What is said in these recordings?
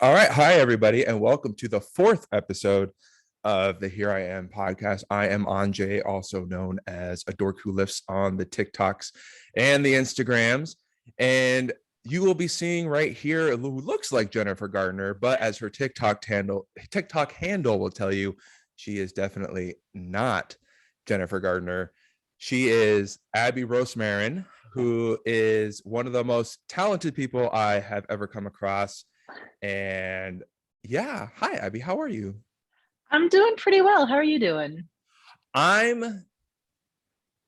All right. Hi, everybody, and welcome to the fourth episode of the Here I Am podcast. I am Anjay, also known as a dork who lifts on the TikToks and the Instagrams. And you will be seeing right here who looks like Jennifer Gardner, but as her TikTok handle will tell you, she is definitely not Jennifer Gardner. She is Abby Rosmarin, who is one of the most talented people I have ever come across. And yeah, hi Abby, how are you? I'm doing pretty well. How are you doing? I'm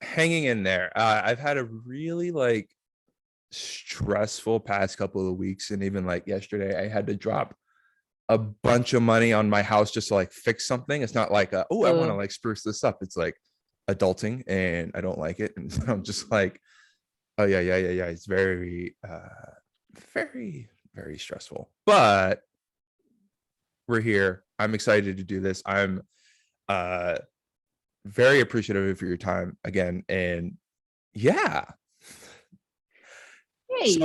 hanging in there. I've had a really stressful past couple of weeks, and even like yesterday, I had to drop a bunch of money on my house just to like fix something. It's not like I want to Oh, like spruce this up. It's like adulting, and I don't like it, and so I'm just like, oh yeah. It's very stressful, but we're here. I'm excited to do this. I'm uh very appreciative for your time again. And yeah. hey.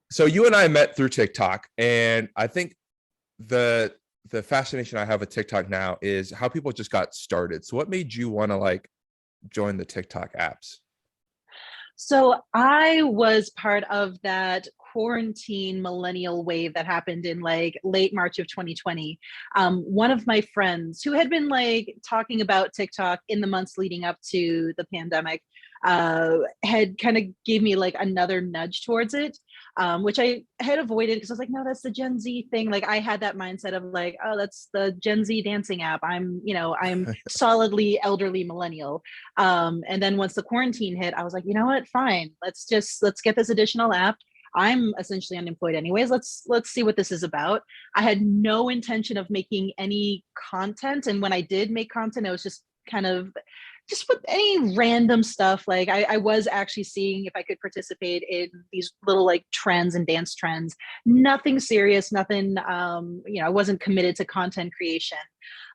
So you and I met through TikTok, and I think the the fascination I have with TikTok now is how people just got started. So what made you want to like join the TikTok apps? So I was part of that quarantine millennial wave that happened in like late March of 2020. One of my friends who had been like talking about TikTok in the months leading up to the pandemic had kind of gave me like another nudge towards it. Which I had avoided because I was like, no, that's the Gen Z thing. Like I had that mindset of like, oh, that's the Gen Z dancing app. I'm solidly elderly millennial. And then once the quarantine hit, I was like, you know what? Fine. Let's get this additional app. I'm essentially unemployed anyways. Let's see what this is about. I had no intention of making any content, and when I did make content, it was just kind of just with any random stuff. Like I was actually seeing if I could participate in these little like trends and dance trends. Nothing serious, nothing. I wasn't committed to content creation.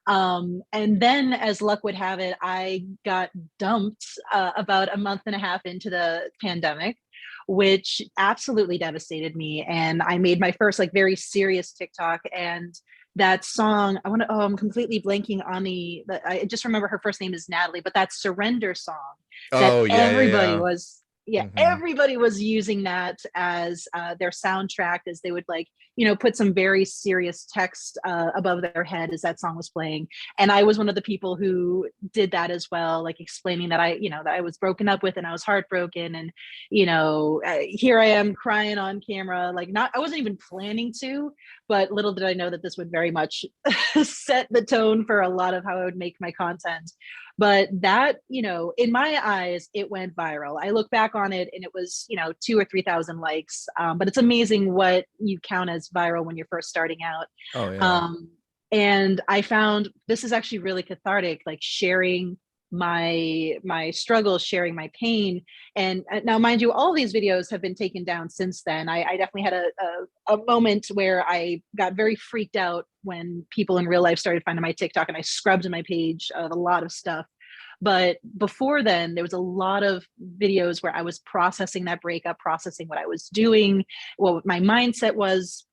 And then, as luck would have it, I got dumped about a month and a half into the pandemic, which absolutely devastated me. And I made my first like very serious TikTok, and that song I'm completely blanking on I just remember her first name is Natalie, but that Surrender song that Oh everybody yeah. was yeah, Mm-hmm. everybody was using that as their soundtrack, as they would like put some very serious text above their head as that song was playing. And I was one of the people who did that as well, like explaining that I was broken up with and I was heartbroken. And here I am crying on camera, like, not, I wasn't even planning to, but little did I know that this would very much set the tone for a lot of how I would make my content. But that, in my eyes, it went viral. I look back on it and it was, 2 or 3 thousand likes. But it's amazing what you count as viral when you're first starting out. Oh yeah. Um, and I found this is actually really cathartic, like sharing my struggles, sharing my pain. And now, mind you, all these videos have been taken down since then. I definitely had a moment where I got very freaked out when people in real life started finding my TikTok, and I scrubbed my page of a lot of stuff. But before then, there was a lot of videos where I was processing that breakup, processing what I was doing, what my mindset was,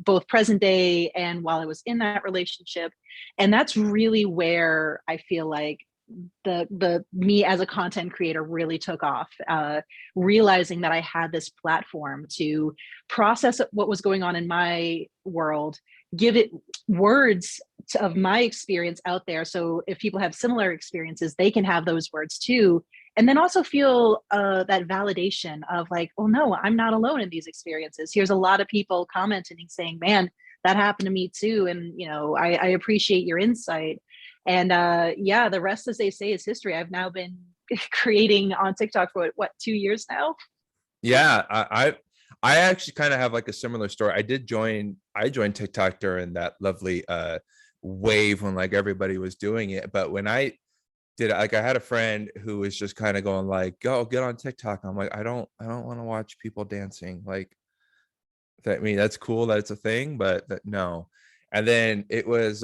both present day and while I was in that relationship. And that's really where I feel like the me as a content creator really took off, realizing that I had this platform to process what was going on in my world, give it words of my experience out there, so if people have similar experiences they can have those words too, and then also feel that validation of like, oh no, I'm not alone in these experiences. Here's a lot of people commenting and saying, man, that happened to me too, and I appreciate your insight. And yeah, the rest, as they say, is history. I've now been creating on TikTok for what, 2 years now. Yeah, I actually kind of have like a similar story. I joined TikTok during that lovely wave when like everybody was doing it. But when I did, like, I had a friend who was just kind of going like, go get on TikTok. I'm like, I don't want to watch people dancing. Like, that, I mean, that's cool that it's a thing, but no. And then it was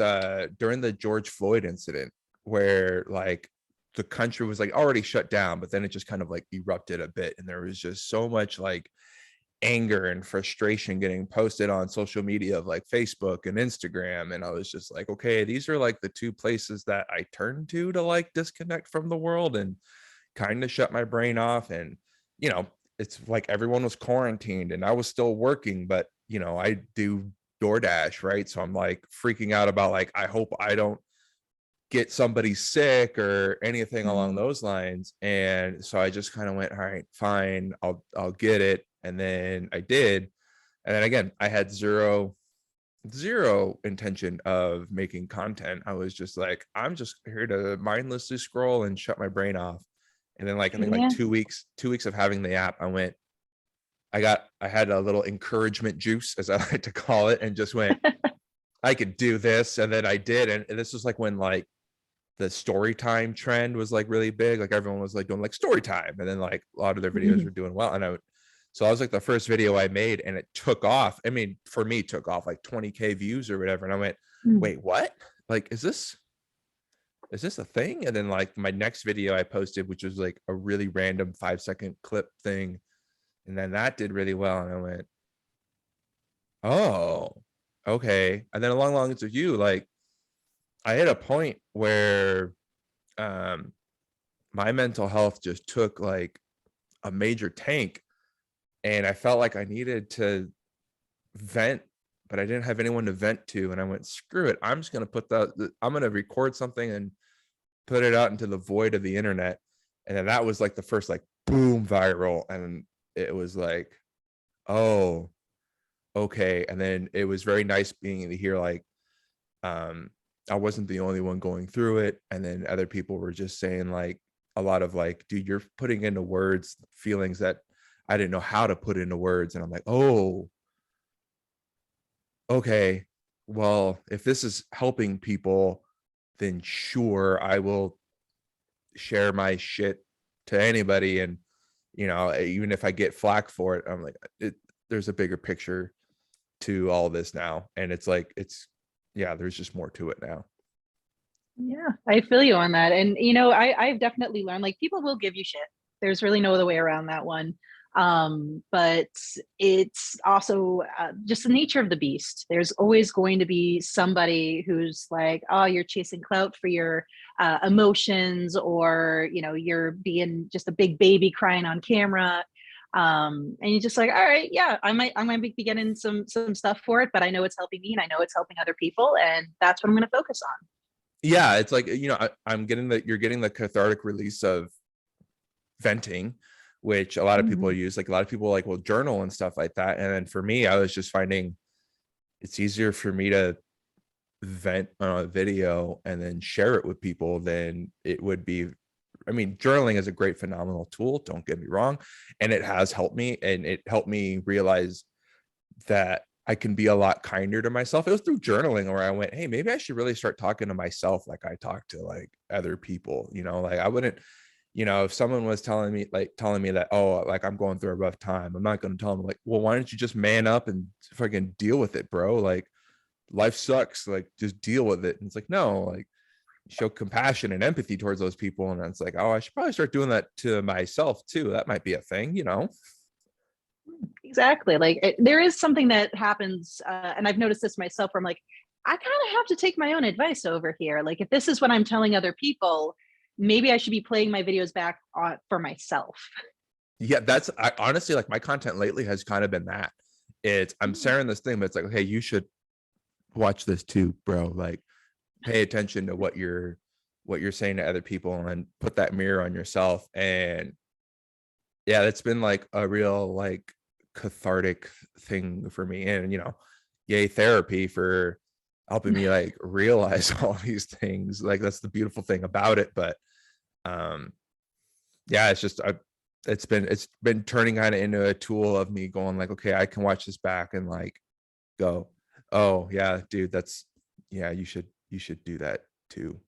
during the George Floyd incident where like the country was like already shut down, but then it just kind of like erupted a bit, and there was just so much like anger and frustration getting posted on social media of like Facebook and Instagram. And I was just like, okay, these are like the two places that I turn to like disconnect from the world and kind of shut my brain off. And, you know, it's like everyone was quarantined and I was still working, but, you know, I do DoorDash, right? So I'm like freaking out about like, I hope I don't get somebody sick or anything along Mhm. those lines. And so I just kind of went, all right, fine, I'll get it. And then I did. And then again, I had zero intention of making content. I was just like, I'm just here to mindlessly scroll and shut my brain off. And then like I think like Yeah. 2 weeks of having the app, I had a little encouragement juice, as I like to call it, and just went, I could do this. And then I did. And this was like when like the story time trend was like really big. Like everyone was like doing like story time. And then like a lot of their videos Mhm. were doing well. And so I was like the first video I made and it took off. I mean, for me, took off like 20K views or whatever. And I went, Mm. wait, what? Like, is this a thing? And then like my next video I posted, which was like a really random 5-second clip thing. And then that did really well. And I went, oh, okay. And then along the lines of you, like I hit a point where um my mental health just took like a major tank and I felt like I needed to vent, but I didn't have anyone to vent to. And I went, screw it. I'm just going to I'm going to record something and put it out into the void of the internet. And then that was like the first like boom viral. And it was like, oh, okay. And then it was very nice being to hear like, um, I wasn't the only one going through it. And then other people were just saying like a lot of like, dude, you're putting into words feelings that I didn't know how to put into words. And I'm like, oh, okay, well, if this is helping people, then sure, I will share my shit to anybody. And, you know, even if I get flack for it, I'm like, there's a bigger picture to all this now. And it's like, yeah, there's just more to it now. Yeah, I feel you on that. And I've definitely learned like people will give you shit. There's really no other way around that one. But it's also just the nature of the beast. There's always going to be somebody who's like, oh, you're chasing clout for your emotions, or you're being just a big baby crying on camera. And you're just like, all right, yeah, I might be getting some stuff for it, but I know it's helping me and I know it's helping other people, and that's what I'm going to focus on. Yeah, it's like, you know, I'm getting you're getting the cathartic release of venting, which a lot of people Mhm. use. Like a lot of people like will journal and stuff like that. And then for me, I was just finding it's easier for me to vent on a video and then share it with people than it would be. I mean, journaling is a great phenomenal tool, don't get me wrong, and it has helped me, and it helped me realize that I can be a lot kinder to myself. It was through journaling where I went, hey, maybe I should really start talking to myself like I talk to like other people, you know, like I wouldn't, you know, if someone was telling me that, oh, like I'm going through a rough time, I'm not going to tell them like, well, why don't you just man up and fucking deal with it, bro? Like life sucks, like just deal with it. And it's like, no, like show compassion and empathy towards those people. And it's like, oh, I should probably start doing that to myself too. That might be a thing, you know? Exactly. Like there is something that happens, and I've noticed this myself, where I'm like, I kind of have to take my own advice over here. Like if this is what I'm telling other people, maybe I should be playing my videos back for myself. Yeah, I honestly like my content lately has kind of been that. I'm sharing this thing, but it's like, okay, you should watch this too, bro. Like pay attention to what you're saying to other people and put that mirror on yourself. And yeah, that's been like a real like cathartic thing for me. And you know, yay therapy for helping me like realize all these things. Like that's the beautiful thing about it. But um yeah, it's been turning kind of into a tool of me going like, okay, I can watch this back and like go, oh yeah, dude, yeah, you should do that too.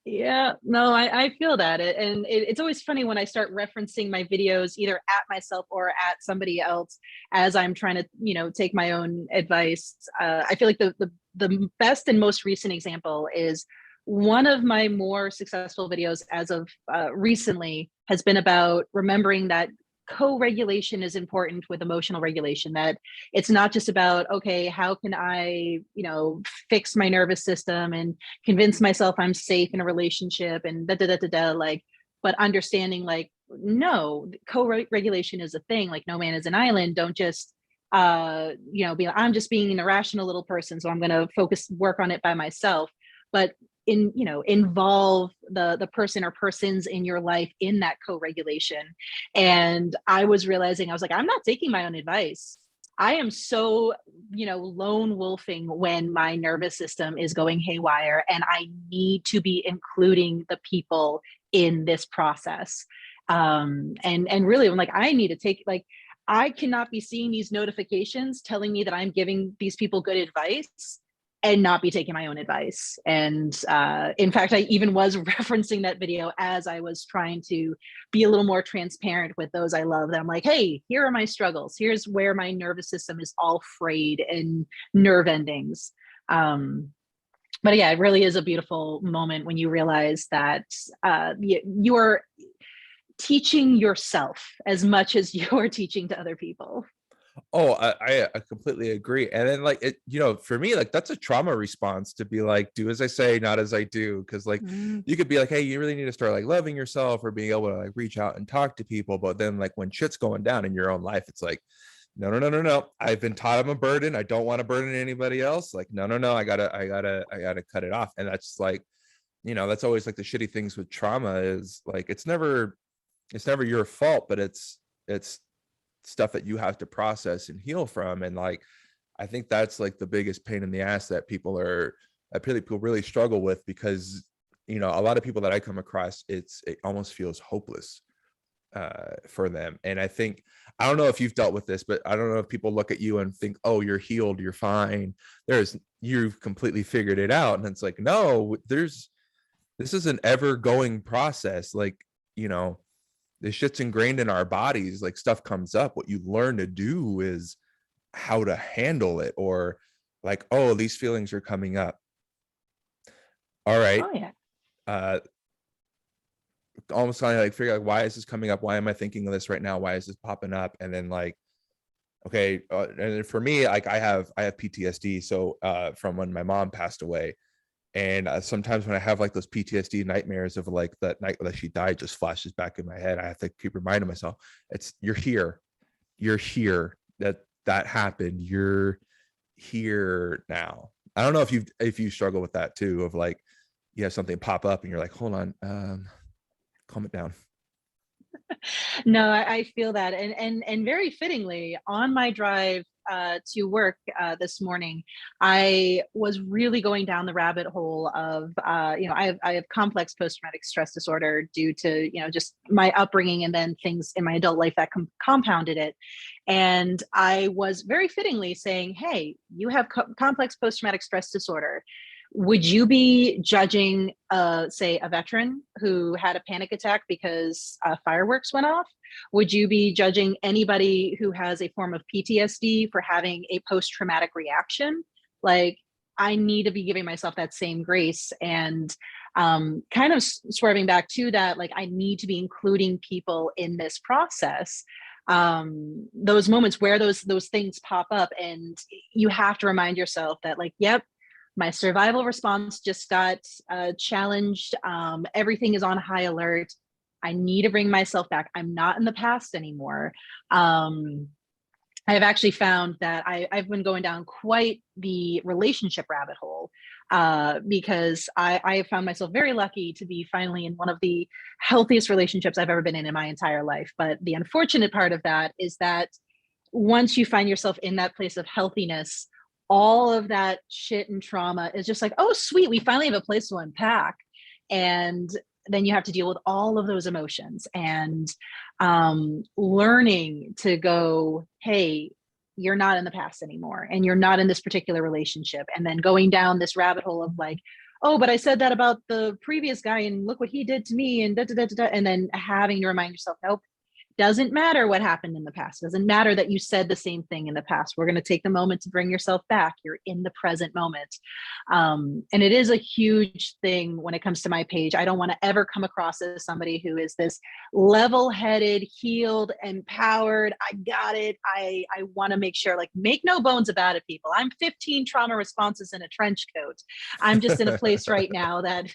Yeah, no, I feel that. It's always funny when I start referencing my videos either at myself or at somebody else as I'm trying to, take my own advice. I feel like the best and most recent example is one of my more successful videos as of recently has been about remembering that co-regulation is important with emotional regulation, that it's not just about, okay, how can I, fix my nervous system and convince myself I'm safe in a relationship and da da da da da, like, but understanding like, no, co-regulation is a thing. Like, no man is an island. Don't just be like, I'm just being an irrational little person, so I'm going to work on it by myself. But involve the person or persons in your life in that co-regulation. And I was realizing, I was like, I'm not taking my own advice. I am so, lone wolfing when my nervous system is going haywire, and I need to be including the people in this process. And really, I'm like, I need to take, like, I cannot be seeing these notifications telling me that I'm giving these people good advice and not be taking my own advice. And in fact, I even was referencing that video as I was trying to be a little more transparent with those I love. That I'm like, hey, here are my struggles. Here's where my nervous system is all frayed and nerve endings. But yeah, it really is a beautiful moment when you realize that you're teaching yourself as much as you're teaching to other people. Oh, I completely agree. And then like for me, like that's a trauma response to be like, do as I say, not as I do. Cause like you could be like, hey, you really need to start like loving yourself or being able to like reach out and talk to people. But then like when shit's going down in your own life, it's like, no. I've been taught I'm a burden. I don't want to burden anybody else. Like, no. I gotta cut it off. And that's like, that's always like the shitty things with trauma is like, it's never your fault, but it's stuff that you have to process and heal from. And like I think that's like the biggest pain in the ass that people really struggle with, because a lot of people that I come across, it almost feels hopeless for them. And I think, I don't know if you've dealt with this, but I don't know if people look at you and think, oh, you're healed, you're fine, you've completely figured it out. And it's like, no, this is an ever going process. Like, this shit's ingrained in our bodies. Like stuff comes up. What you learn to do is how to handle it, or like, oh, these feelings are coming up. All right. Oh yeah. Almost kind of like figure out, like, why is this coming up? Why am I thinking of this right now? Why is this popping up? And then like, okay. And for me, like I have PTSD. So from when my mom passed away. And sometimes when I have like those PTSD nightmares of like that night that she died just flashes back in my head, I have to keep reminding myself, you're here, that happened. You're here now. I don't know if you struggle with that too, of like, you have something pop up and you're like, hold on, calm it down. No, I feel that. And very fittingly, on my drive to work this morning, I was really going down the rabbit hole of, I have complex post-traumatic stress disorder due to, just my upbringing and then things in my adult life that compounded it. And I was very fittingly saying, hey, you have complex post-traumatic stress disorder. Would you be judging, say, a veteran who had a panic attack because fireworks went off? Would you be judging anybody who has a form of PTSD for having a post-traumatic reaction? Like, I need to be giving myself that same grace, and kind of swerving back to that, like, I need to be including people in this process. Those moments where those things pop up, and you have to remind yourself that, like, yep, my survival response just got challenged. Everything is on high alert. I need to bring myself back. I'm not in the past anymore. I've actually found that I've been going down quite the relationship rabbit hole because I have found myself very lucky to be finally in one of the healthiest relationships I've ever been in my entire life. But the unfortunate part of that is that once you find yourself in that place of healthiness, all of that shit and trauma is just like, oh, sweet, we finally have a place to unpack. And then you have to deal with all of those emotions, and learning to go, hey, you're not in the past anymore, and you're not in this particular relationship. And then going down this rabbit hole of like, oh, but I said that about the previous guy and look what he did to me, and da, da, da, da, da. And then having to remind yourself, nope, doesn't matter what happened in the past. It doesn't matter that you said the same thing in the past. We're going to take the moment to bring yourself back. You're in the present moment. And it is a huge thing when it comes to my page. I don't want to ever come across as somebody who is this level-headed, healed, empowered. I got it. I want to make sure, like, make no bones about it, people. I'm 15 trauma responses in a trench coat. I'm just in a place right now that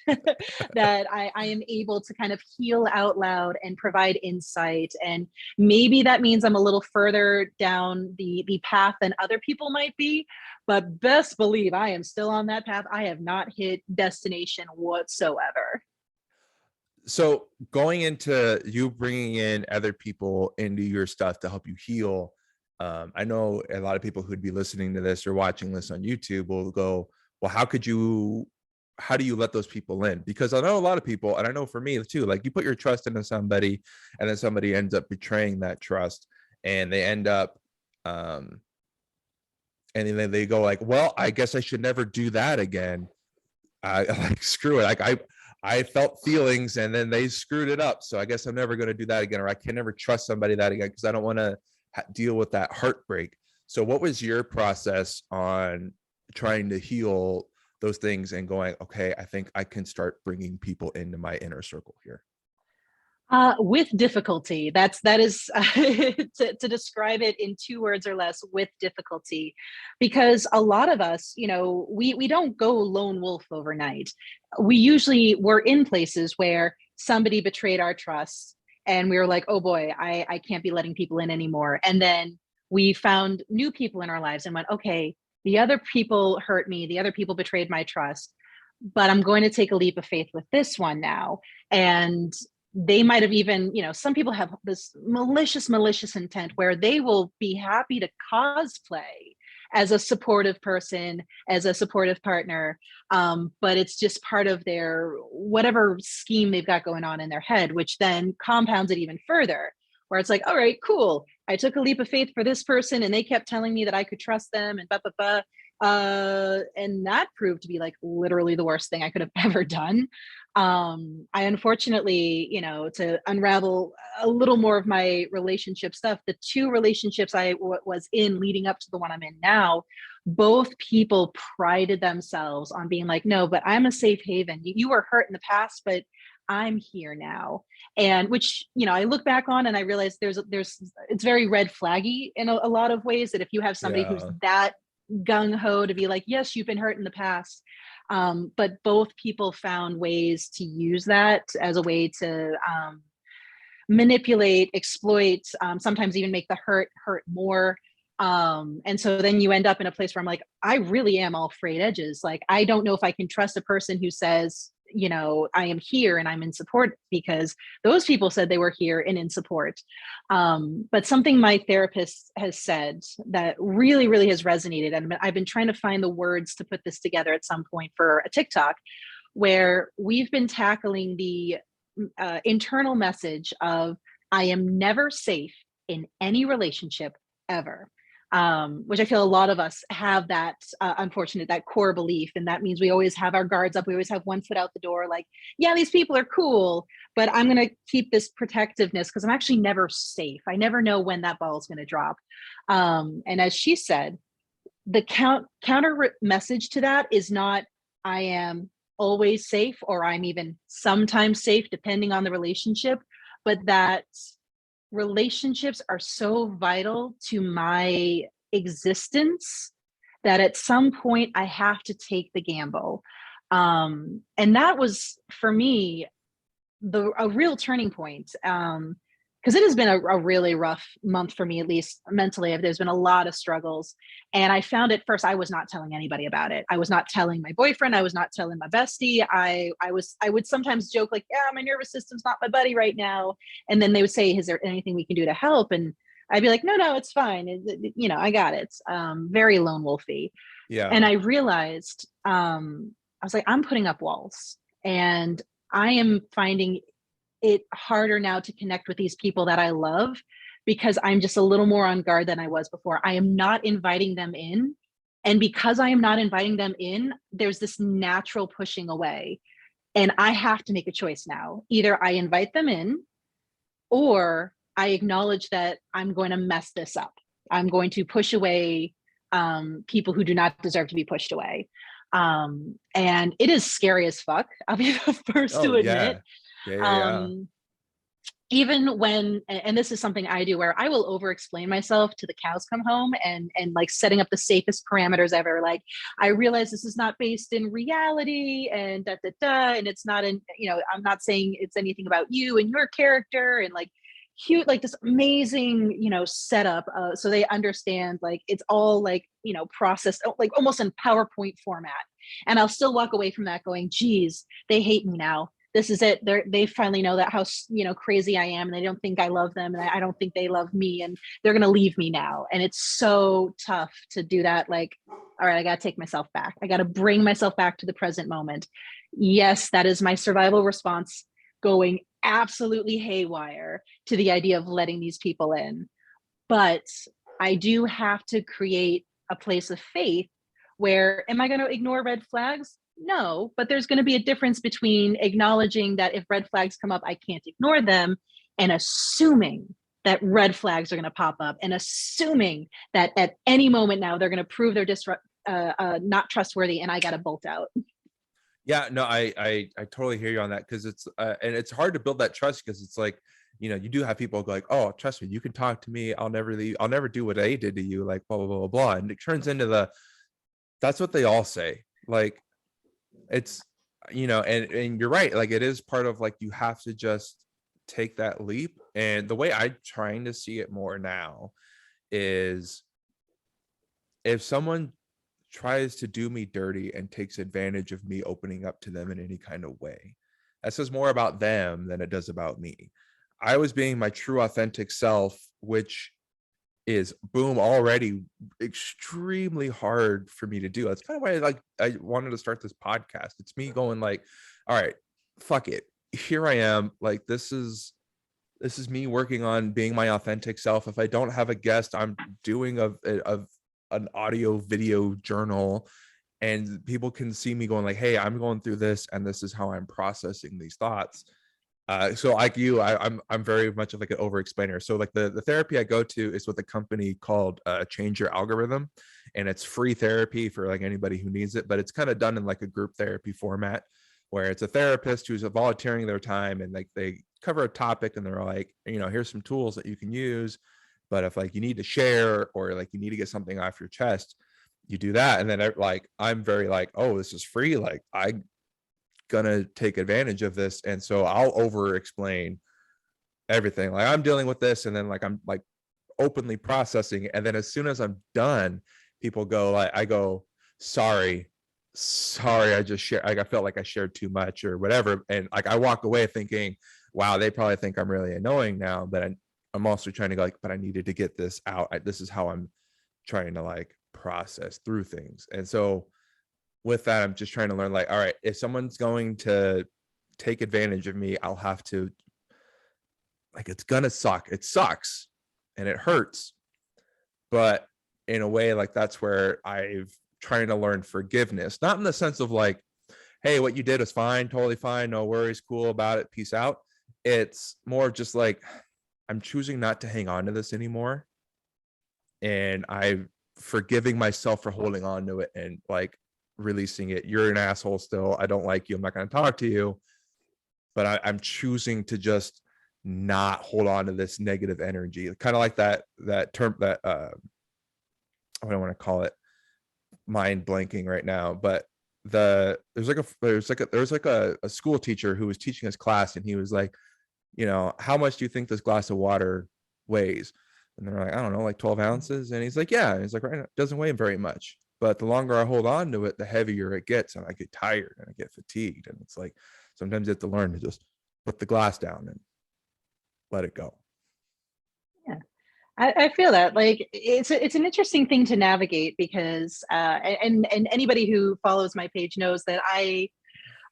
that I am able to kind of heal out loud and provide insight. And maybe that means I'm a little further down the path than other people might be, but best believe I am still on that path. I have not hit destination whatsoever. So going into you bringing in other people into your stuff to help you heal, I know a lot of people who'd be listening to this or watching this on YouTube will go, well, how do you let those people in? Because I know a lot of people, and I know for me too, like, you put your trust into somebody and then somebody ends up betraying that trust, and they end up and then they go like, well, I guess I should never do that again. I like, screw it. Like, I felt feelings and then they screwed it up. So I guess I'm never going to do that again, or I can never trust somebody that again, because I don't want to deal with that heartbreak. So what was your process on trying to heal those things and going, okay, I think I can start bringing people into my inner circle here? With difficulty. That is to describe it in 2 words or less, with difficulty, because a lot of us, we don't go lone wolf overnight. We're in places where somebody betrayed our trust, and we were like, oh boy, I can't be letting people in anymore. And then we found new people in our lives and went, okay, the other people hurt me, the other people betrayed my trust, but I'm going to take a leap of faith with this one now. And they might have even, some people have this malicious intent where they will be happy to cosplay as a supportive person, as a supportive partner. But it's just part of their whatever scheme they've got going on in their head, which then compounds it even further, where it's like, all right, cool. I took a leap of faith for this person and they kept telling me that I could trust them and blah, blah, blah. And that proved to be like literally the worst thing I could have ever done. I unfortunately, to unravel a little more of my relationship stuff, the 2 relationships I was in leading up to the one I'm in now, both people prided themselves on being like, no, but I'm a safe haven. You were hurt in the past, but I'm here now. And which, I look back on and I realize it's very red flaggy in a lot of ways, that if you have somebody who's that gung-ho to be like, yes, you've been hurt in the past. But both people found ways to use that as a way to manipulate, exploit, sometimes even make the hurt more. And so then you end up in a place where I'm like, I really am all frayed edges. Like, I don't know if I can trust a person who says, I am here and I'm in support, because those people said they were here and in support. But something my therapist has said that really, really has resonated, and I've been trying to find the words to put this together at some point for a TikTok, where we've been tackling the internal message of, I am never safe in any relationship ever. Which I feel a lot of us have that that core belief. And that means we always have our guards up. We always have one foot out the door, like, yeah, these people are cool, but I'm going to keep this protectiveness because I'm actually never safe. I never know when that ball is going to drop. And as she said, the counter message to that is not, I am always safe, or I'm even sometimes safe, depending on the relationship, but that relationships are so vital to my existence that at some point I have to take the gamble. And that was, for me, a real turning point. Because it has been a really rough month for me, at least mentally. There's been a lot of struggles. And I found at first I was not telling anybody about it. I was not telling my boyfriend. I was not telling my bestie. I would sometimes joke like, yeah, my nervous system's not my buddy right now. And then they would say, is there anything we can do to help? And I'd be like, no, it's fine. I got it. Very lone wolfy. Yeah. And I realized, I was like, I'm putting up walls, and I am finding it harder now to connect with these people that I love, because I'm just a little more on guard than I was before. I am not inviting them in. And because I am not inviting them in, there's this natural pushing away. And I have to make a choice now. Either I invite them in, or I acknowledge that I'm going to mess this up. I'm going to push away people who do not deserve to be pushed away. And it is scary as fuck. I'll be the first Oh to admit. yeah. Yeah. Um, Even when, and this is something I do, where I will over explain myself to the cows come home, and like setting up the safest parameters ever. Like, I realize this is not based in reality, and da da da, and it's not in, I'm not saying it's anything about you and your character, and like cute, like this amazing, setup, so they understand, like it's all like, processed, like almost in PowerPoint format. And I'll still walk away from that going, geez, they hate me now. This is it. They finally know that how, crazy I am, and they don't think I love them, and I don't think they love me, and they're gonna leave me now. And it's so tough to do that. Like, all right, I gotta take myself back. I gotta bring myself back to the present moment. Yes, that is my survival response, going absolutely haywire to the idea of letting these people in. But I do have to create a place of faith where, am I going to ignore red flags? No, but there's going to be a difference between acknowledging that if red flags come up, I can't ignore them, and assuming that red flags are going to pop up, and assuming that at any moment now they're going to prove they're not trustworthy, and I got to bolt out. Yeah, no, I totally hear you on that, because it's and it's hard to build that trust, because it's like, you do have people go like, oh, trust me, you can talk to me, I'll never leave, I'll never do what they did to you, like blah blah blah blah blah. And it turns into that's what they all say. Like, it's, and you're right, like it is part of, like, you have to just take that leap. And the way I'm trying to see it more now is, if someone tries to do me dirty and takes advantage of me opening up to them in any kind of way, that says more about them than it does about me. I was being my true authentic self, which is, boom, already extremely hard for me to do. That's kind of why I wanted to start this podcast. It's me going like, all right, fuck it, here I am, like this is me working on being my authentic self. If I don't have a guest, I'm doing an audio video journal, and people can see me going like, hey, I'm going through this, and this is how I'm processing these thoughts. So like you, I'm very much of like an over explainer. So like the therapy I go to is with a company called Change Your Algorithm, and it's free therapy for like anybody who needs it, but it's kind of done in like a group therapy format, where it's a therapist who's volunteering their time, and like they cover a topic, and they're like, here's some tools that you can use, but if like you need to share, or like you need to get something off your chest, you do that. And then I'm very like, oh, this is free, like I'm gonna take advantage of this, and so I'll over explain everything, like I'm dealing with this, and then like I'm like openly processing, and then as soon as I'm done, people go like, I go, sorry, I just shared, like I felt like I shared too much or whatever, and like I walk away thinking, wow, they probably think I'm really annoying now, but I'm also trying to go like, but I needed to get this out. This is how I'm trying to like process through things. And so with that, I'm just trying to learn like, all right, if someone's going to take advantage of me, I'll have to, like, it's gonna suck, it sucks and it hurts, but in a way, like that's where I've trying to learn forgiveness, not in the sense of like, hey, what you did is fine, totally fine, no worries, cool about it, peace out. It's more just like, I'm choosing not to hang on to this anymore, and I'm forgiving myself for holding on to it, and like releasing it. You're an asshole still, I don't like you, I'm not going to talk to you, but I'm choosing to just not hold on to this negative energy, kind of like that term that I don't want to call it, mind blanking right now, but there's like a school teacher who was teaching his class, and he was like, how much do you think this glass of water weighs? And they're like, I don't know, like 12 ounces. And he's like, yeah. And he's like, right, it doesn't weigh very much, but the longer I hold on to it, the heavier it gets, and I get tired and I get fatigued. And it's like, sometimes you have to learn to just put the glass down and let it go. Yeah. I feel that, like it's an interesting thing to navigate, because and anybody who follows my page knows that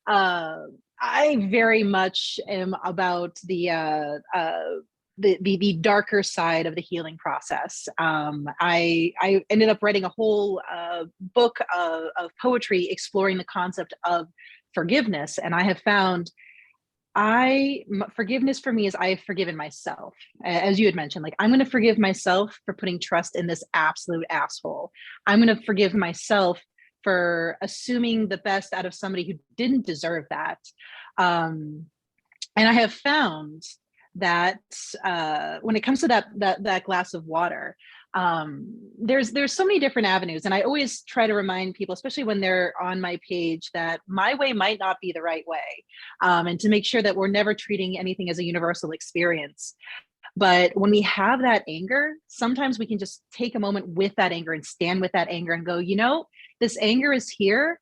uh, I very much am about the darker side of the healing process. I ended up writing a whole book of poetry exploring the concept of forgiveness, and I have found Forgiveness for me is I have forgiven myself. As you had mentioned, like I'm going to forgive myself for putting trust in this absolute asshole. I'm going to forgive myself for assuming the best out of somebody who didn't deserve that. Um, and I have found that when it comes to that glass of water, there's so many different avenues, and I always try to remind people, especially when they're on my page, that my way might not be the right way, and to make sure that we're never treating anything as a universal experience. But when we have that anger, sometimes we can just take a moment with that anger and stand with that anger and go, this anger is here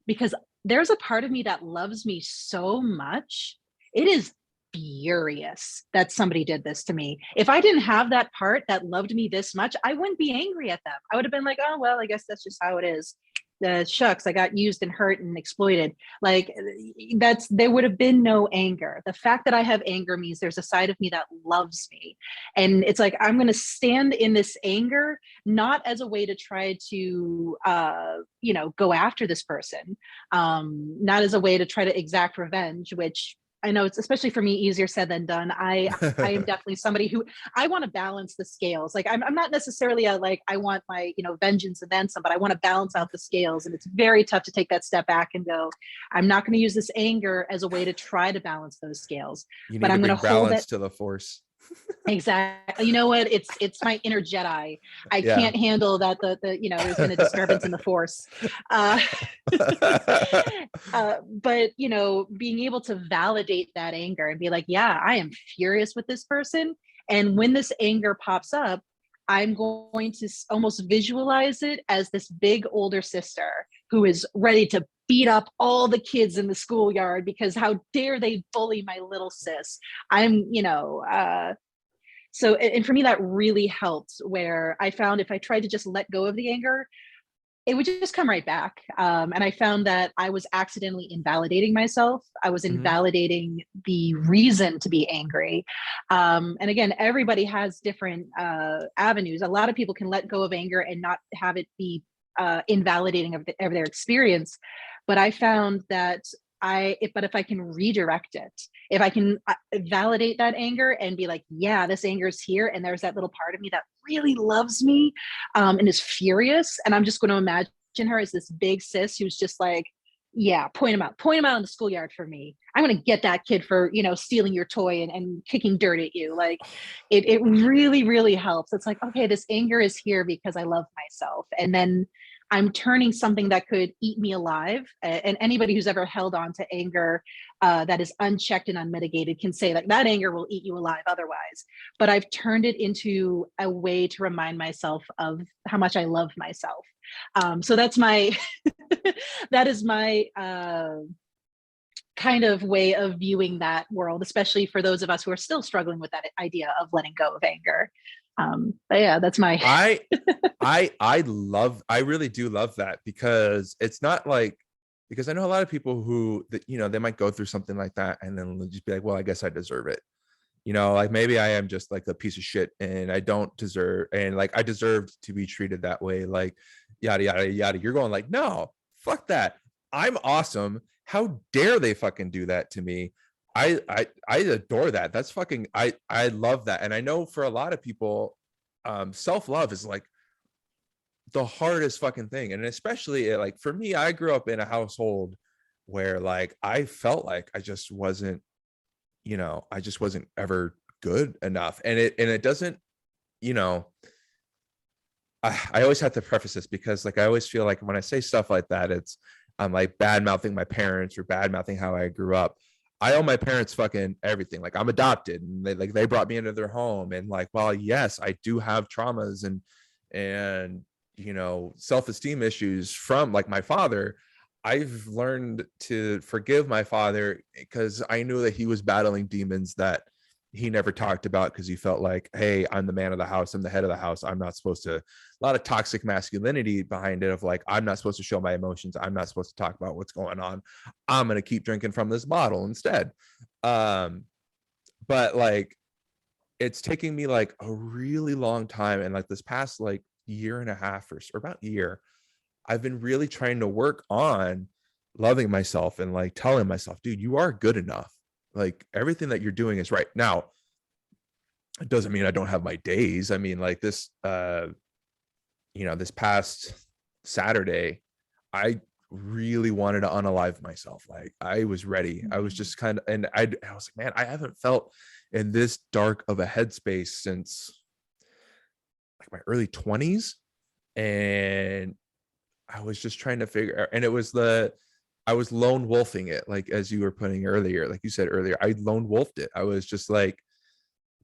because there's a part of me that loves me so much. It is furious that somebody did this to me. If I didn't have that part that loved me this much, I wouldn't be angry at them. I would have been like, oh, well, I guess that's just how it is. The shucks, I got used and hurt and exploited. Like there would have been no anger. The fact that I have anger means there's a side of me that loves me. And it's like, I'm going to stand in this anger, not as a way to try to, go after this person, not as a way to try to exact revenge, which I know it's, especially for me, easier said than done. I am definitely somebody who, I want to balance the scales. Like I'm not necessarily I want my, vengeance and then some, but I want to balance out the scales. And it's very tough to take that step back and go, I'm not going to use this anger as a way to try to balance those scales, You need but to I'm going bring to hold balance it. to the force. Exactly. You know what? It's my inner Jedi. I Yeah. can't handle that there's been a disturbance in the force. Uh, but being able to validate that anger and be like, yeah, I am furious with this person. And when this anger pops up, I'm going to almost visualize it as this big older sister who is ready to beat up all the kids in the schoolyard because how dare they bully my little sis. I'm, so, and for me, that really helped, where I found if I tried to just let go of the anger, it would just come right back. And I found that I was accidentally invalidating myself. I was Mhm. invalidating the reason to be angry. And again, everybody has different avenues. A lot of people can let go of anger and not have it be invalidating of their experience. But I found that but if I can redirect it, if I can validate that anger and be like, yeah, this anger is here, and there's that little part of me that really loves me, and is furious, and I'm just going to imagine her as this big sis who's just like, yeah, point him out in the schoolyard for me. I'm going to get that kid for stealing your toy and kicking dirt at you. Like, it really really helps. It's like, okay, this anger is here because I love myself, and then I'm turning something that could eat me alive. And anybody who's ever held on to anger that is unchecked and unmitigated can say that anger will eat you alive otherwise. But I've turned it into a way to remind myself of how much I love myself. So that's my, that is my kind of way of viewing that world, especially for those of us who are still struggling with that idea of letting go of anger. But yeah, that's my. I really do love that, because it's not like, because I know a lot of people who that they might go through something like that and then they'll just be like, well, I guess I deserve it. Like maybe I am just like a piece of shit and I don't deserve, and like I deserved to be treated that way, like yada yada yada. You're going like, no, fuck that. I'm awesome. How dare they fucking do that to me? I adore that. That's fucking, I love that. And I know for a lot of people, self-love is like the hardest fucking thing. And especially like for me, I grew up in a household where like I felt like I just wasn't ever good enough. And it doesn't, you know, I always have to preface this because like I always feel like when I say stuff like that, I'm like bad mouthing my parents or bad mouthing how I grew up. I owe my parents fucking everything. Like I'm adopted and they brought me into their home. And like, well, yes, I do have traumas and self-esteem issues from like my father. I've learned to forgive my father because I knew that he was battling demons that he never talked about, because he felt like, hey, I'm the man of the house, I'm the head of the house, I'm not supposed to, a lot of toxic masculinity behind it of like, I'm not supposed to show my emotions, I'm not supposed to talk about what's going on, I'm going to keep drinking from this bottle instead. But like it's taking me like a really long time, and like this past like year and a half or about a year, I've been really trying to work on loving myself and like telling myself, dude, you are good enough. like everything that you're doing is right. Now, it doesn't mean I don't have my days. I mean, like this, this past Saturday, I really wanted to unalive myself. Like I was ready. I was just kind of, and I was like, man, I haven't felt in this dark of a headspace since like my early 20s. And I was just trying to figure out, and I was lone wolfing it, like as you were putting earlier, like you said earlier, I lone wolfed it. I was just like,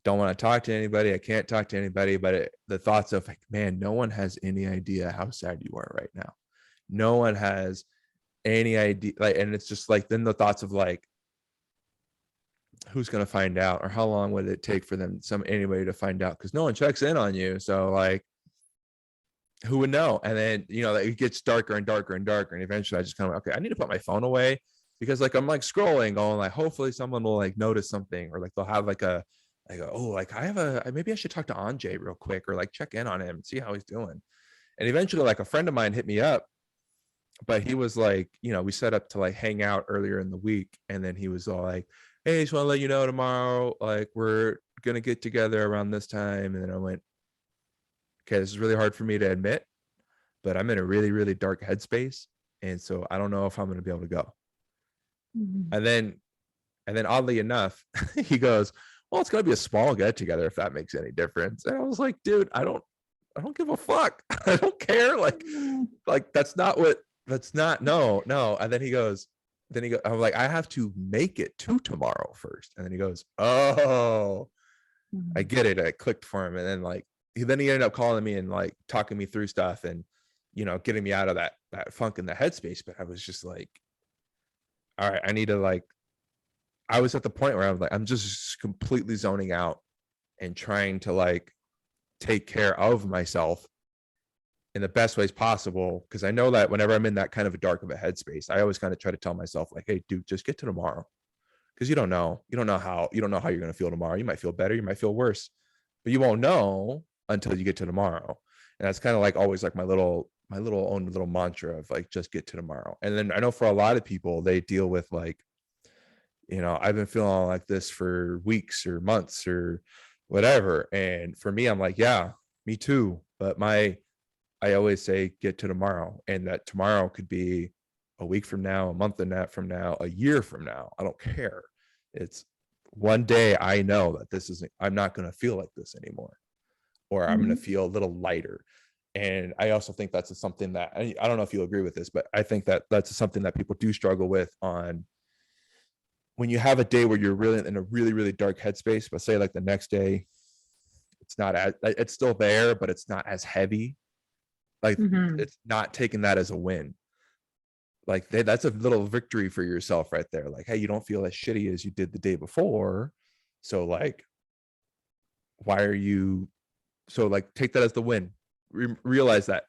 don't want to talk to anybody. I can't talk to anybody. But the thoughts of like, man, no one has any idea how sad you are right now. No one has any idea. Like, and it's just like, then the thoughts of like, who's going to find out, or how long would it take for anybody to find out? Because no one checks in on you. So like, who would know? And then, it gets darker and darker and darker. And eventually I just kind of, okay, I need to put my phone away, because like, I'm like scrolling going like, hopefully someone will like notice something, or like they'll have like maybe I should talk to Anjay real quick, or like check in on him and see how he's doing. And eventually like a friend of mine hit me up, but he was like, we set up to like hang out earlier in the week. And then he was all like, hey, just want to let you know tomorrow, like we're going to get together around this time. And then I went, okay, this is really hard for me to admit, but I'm in a really, really dark headspace. And so I don't know if I'm going to be able to go. Mm-hmm. And then oddly enough, he goes, well, it's going to be a small get together if that makes any difference. And I was like, dude, I don't give a fuck. I don't care. Like that's not, no. And then he goes, I'm like, I have to make it to tomorrow first. And then he goes, oh, I get it. I clicked for him. And then like, he ended up calling me and like talking me through stuff and, getting me out of that funk in the headspace. But I was just like, all right, I need to like, I was at the point where I was like, I'm just completely zoning out and trying to like take care of myself in the best ways possible. Cause I know that whenever I'm in that kind of a dark of a headspace, I always kind of try to tell myself like, hey dude, just get to tomorrow. Cause you don't know how you're going to feel tomorrow. You might feel better. You might feel worse, but you won't know until you get to tomorrow. And that's kind of like always like my own little mantra of like, just get to tomorrow. And then I know for a lot of people, they deal with like, I've been feeling like this for weeks or months or whatever. And for me, I'm like, yeah, me too. But I always say get to tomorrow. And that tomorrow could be a week from now, a month and that from now, a year from now. I don't care. It's one day I know that I'm not going to feel like this anymore, or I'm going to feel a little lighter. And I also think that's something that, I don't know if you'll agree with this, but I think that that's something that people do struggle with on when you have a day where you're really in a really, really dark headspace, but say like the next day, it's still there, but it's not as heavy. Like it's not taking that as a win. Like that's a little victory for yourself right there. Like, hey, you don't feel as shitty as you did the day before. So like, why are you, so like take that as the win. Realize that,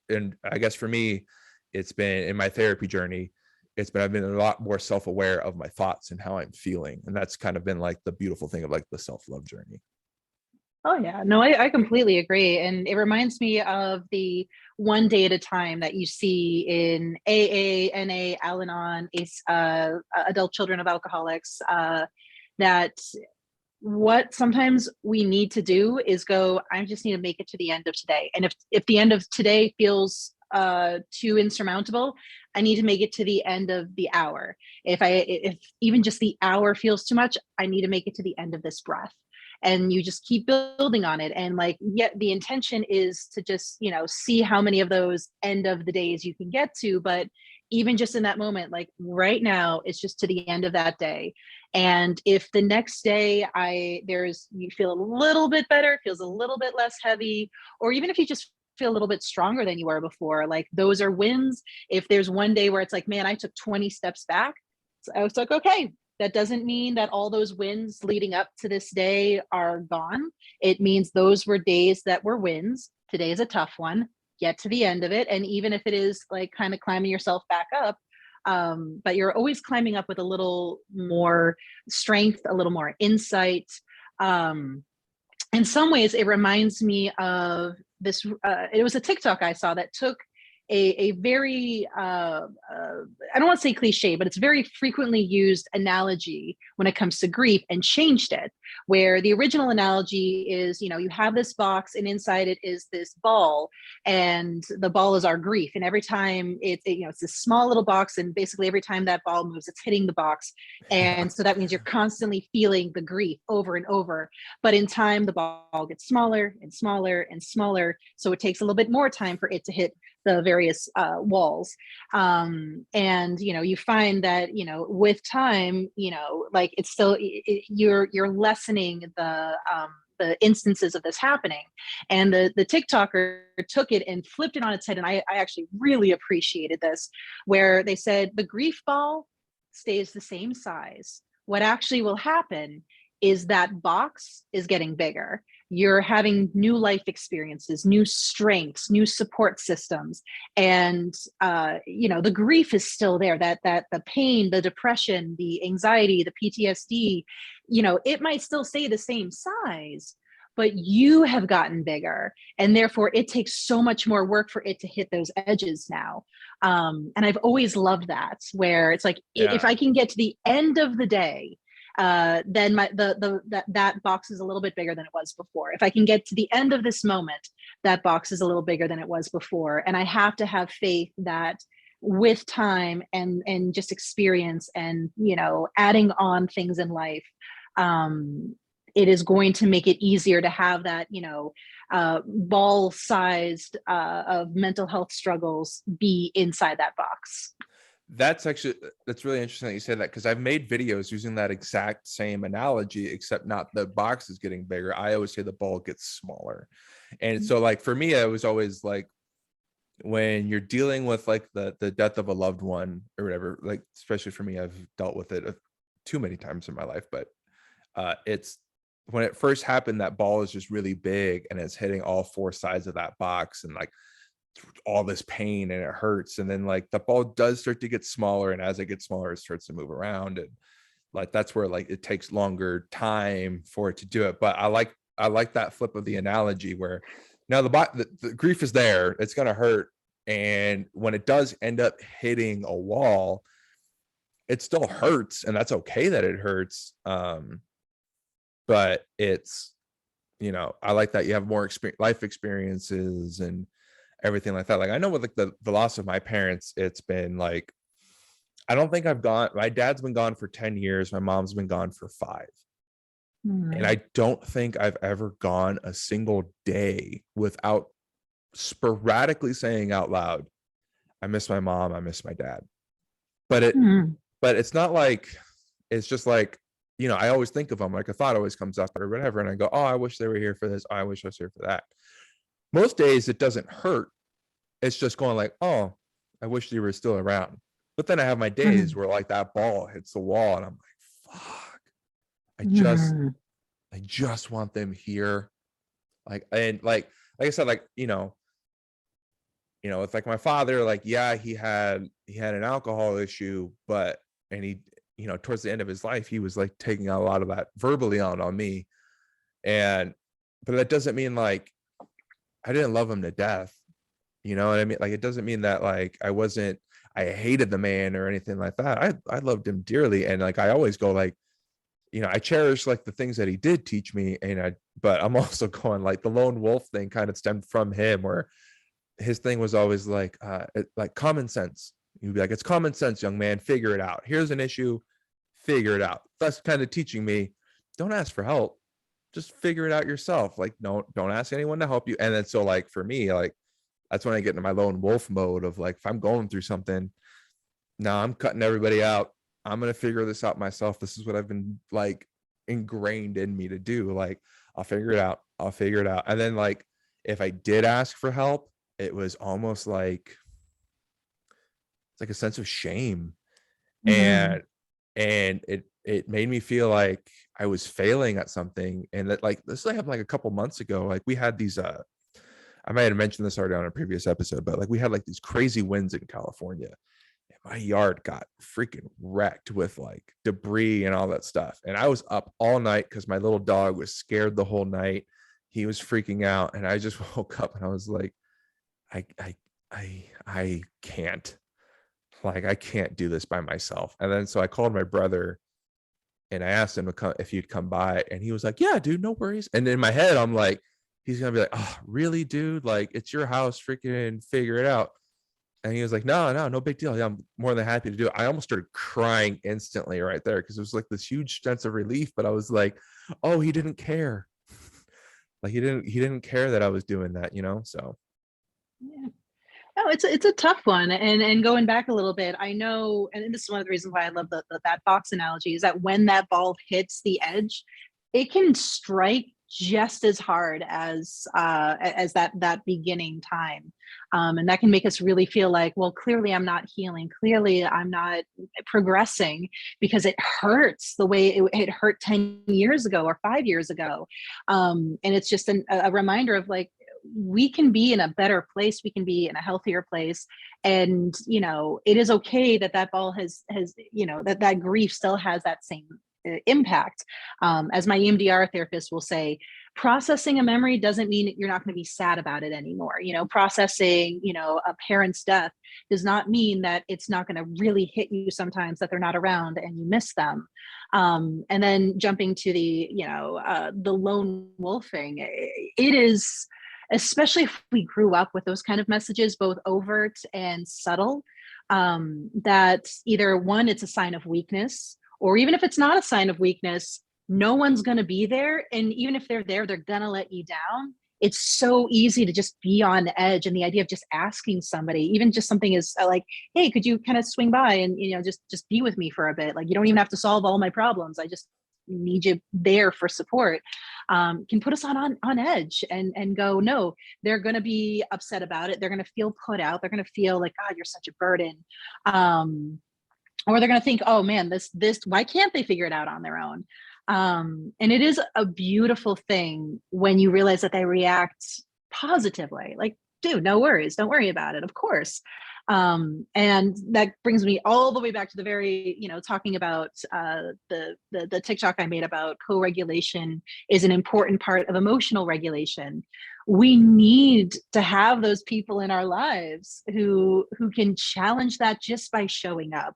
and I guess for me, it's been in my therapy journey, I've been a lot more self-aware of my thoughts and how I'm feeling. And that's kind of been like the beautiful thing of like the self-love journey. Oh yeah, no, I completely agree. And it reminds me of the one day at a time that you see in AA, NA, Al-Anon, adult children of alcoholics, that what sometimes we need to do is go, I just need to make it to the end of today. And if the end of today feels too insurmountable, I need to make it to the end of the hour. If even just the hour feels too much, I need to make it to the end of this breath. And you just keep building on it. And like, yet the intention is to just, see how many of those end of the days you can get to. But even just in that moment, like right now, it's just to the end of that day. And if the next day you feel a little bit better, feels a little bit less heavy, or even if you just feel a little bit stronger than you were before, like those are wins. If there's one day where it's like, man, I took 20 steps back, so I was like, okay, that doesn't mean that all those wins leading up to this day are gone. It means those were days that were wins. Today is a tough one. Get to the end of it. And even if it is like kind of climbing yourself back up, but you're always climbing up with a little more strength, a little more insight. In some ways, it reminds me of this. It was a TikTok I saw that took a very I don't want to say cliche, but it's very frequently used analogy when it comes to grief, and changed it, where the original analogy is, you have this box and inside it is this ball, and the ball is our grief, and every time it's this small little box, and basically every time that ball moves, it's hitting the box, and so that means you're constantly feeling the grief over and over. But in time, the ball gets smaller and smaller and smaller, so it takes a little bit more time for it to hit the various walls. And you find that with time, like it's still you're lessening the instances of this happening. And the TikToker took it and flipped it on its head, and I actually really appreciated this, where they said the grief ball stays the same size. What actually will happen is that box is getting bigger. You're having new life experiences, new strengths, new support systems. And, the grief is still there, that the pain, the depression, the anxiety, the PTSD, it might still stay the same size, but you have gotten bigger. And therefore it takes so much more work for it to hit those edges now. And I've always loved that, where it's like, if I can get to the end of the day, then that box is a little bit bigger than it was before. If I can get to the end of this moment, that box is a little bigger than it was before. And I have to have faith that with time and just experience and adding on things in life, it is going to make it easier to have that ball sized of mental health struggles be inside that box. That's really interesting that you said that, because I've made videos using that exact same analogy, except not the box is getting bigger. I always say the ball gets smaller. And so like for me, I was always like, when you're dealing with like the death of a loved one or whatever, like especially for me, I've dealt with it too many times in my life, but it's when it first happened, that ball is just really big and it's hitting all four sides of that box, and like all this pain, and it hurts. And then like the ball does start to get smaller, and as it gets smaller, it starts to move around, and like that's where like it takes longer time for it to do it. But I like that flip of the analogy, where now the grief is there, it's going to hurt, and when it does end up hitting a wall, it still hurts, and that's okay that it hurts. But it's I like that you have more life experiences and everything like that. Like I know with like the loss of my parents, it's been like, I don't think my dad's been gone for 10 years. My mom's been gone for 5. And I don't think I've ever gone a single day without sporadically saying out loud, I miss my mom, I miss my dad. But it's not like, it's just like, I always think of them, like a thought always comes up or whatever. And I go, oh, I wish they were here for this. Oh, I wish I was here for that. Most days it doesn't hurt. It's just going like, oh, I wish they were still around. But then I have my days where like that ball hits the wall and I'm like, fuck, I just want them here. Like, and like I said, like, it's like my father, like, yeah, he had an alcohol issue, and he, towards the end of his life, he was like taking a lot of that verbally on me. But that doesn't mean like I didn't love him to death. You know what I mean? Like, it doesn't mean that like I hated the man or anything like that. I loved him dearly. And like, I always go like, I cherish like the things that he did teach me. But I'm also going like the lone wolf thing kind of stemmed from him, where his thing was always like, like common sense. He'd be like, it's common sense, young man, figure it out. Here's an issue, figure it out. That's kind of teaching me, don't ask for help, just figure it out yourself. Like, don't ask anyone to help you. And then so like for me, like that's when I get into my lone wolf mode of like, if I'm going through something, now I'm cutting everybody out. I'm going to figure this out myself. This is what I've been like ingrained in me to do. Like, I'll figure it out. And then like, if I did ask for help, it was almost like, it's like a sense of shame. And it made me feel like I was failing at something. And that like, this happened like a couple months ago. Like we had these, I might have mentioned this already on a previous episode, but like we had like these crazy winds in California. And my yard got freaking wrecked with like debris and all that stuff. And I was up all night because my little dog was scared the whole night. He was freaking out. And I just woke up and I was like, I I can't. Like, I can't do this by myself. And then so I called my brother and I asked him to come, if he'd come by, and he was like, yeah, dude, no worries. And in my head, I'm like, he's gonna be like, oh, really, dude? Like, it's your house, freaking figure it out. And he was like, no big deal. Yeah, I'm more than happy to do it. I almost started crying instantly right there because it was like this huge sense of relief. But I was like, oh, he didn't care. Like, he didn't care that I was doing that, So Yeah. No, it's a tough one. And going back a little bit, I know, and this is one of the reasons why I love the that box analogy, is that when that ball hits the edge, it can strike just as hard as that beginning time. And that can make us really feel like, well, clearly I'm not healing, clearly I'm not progressing, because it hurts the way it hurt 10 years ago or 5 years ago. And it's just a reminder of like, we can be in a better place, we can be in a healthier place, and it is okay that that ball has that grief still has that same impact. As my EMDR therapist will say, processing a memory doesn't mean that you're not going to be sad about it anymore. Processing a parent's death does not mean that it's not going to really hit you sometimes, that they're not around and you miss them. And then jumping to the lone wolfing, it is, especially if we grew up with those kind of messages, both overt and subtle, that either one, it's a sign of weakness, or even if it's not a sign of weakness, no one's going to be there. And even if they're there, they're going to let you down. It's so easy to just be on the edge. And the idea of just asking somebody, even just something is like, hey, could you kind of swing by and, just be with me for a bit? Like, you don't even have to solve all my problems. I just need you there for support. Can put us on edge and go, no, they're going to be upset about it. They're going to feel put out. They're going to feel like, God, you're such a burden. Or they're going to think, oh man, this, why can't they figure it out on their own? And it is a beautiful thing when you realize that they react positively. Like, dude, no worries. Don't worry about it. Of course. And that brings me all the way back to the very, talking about the TikTok I made about co-regulation is an important part of emotional regulation. We need to have those people in our lives who can challenge that just by showing up.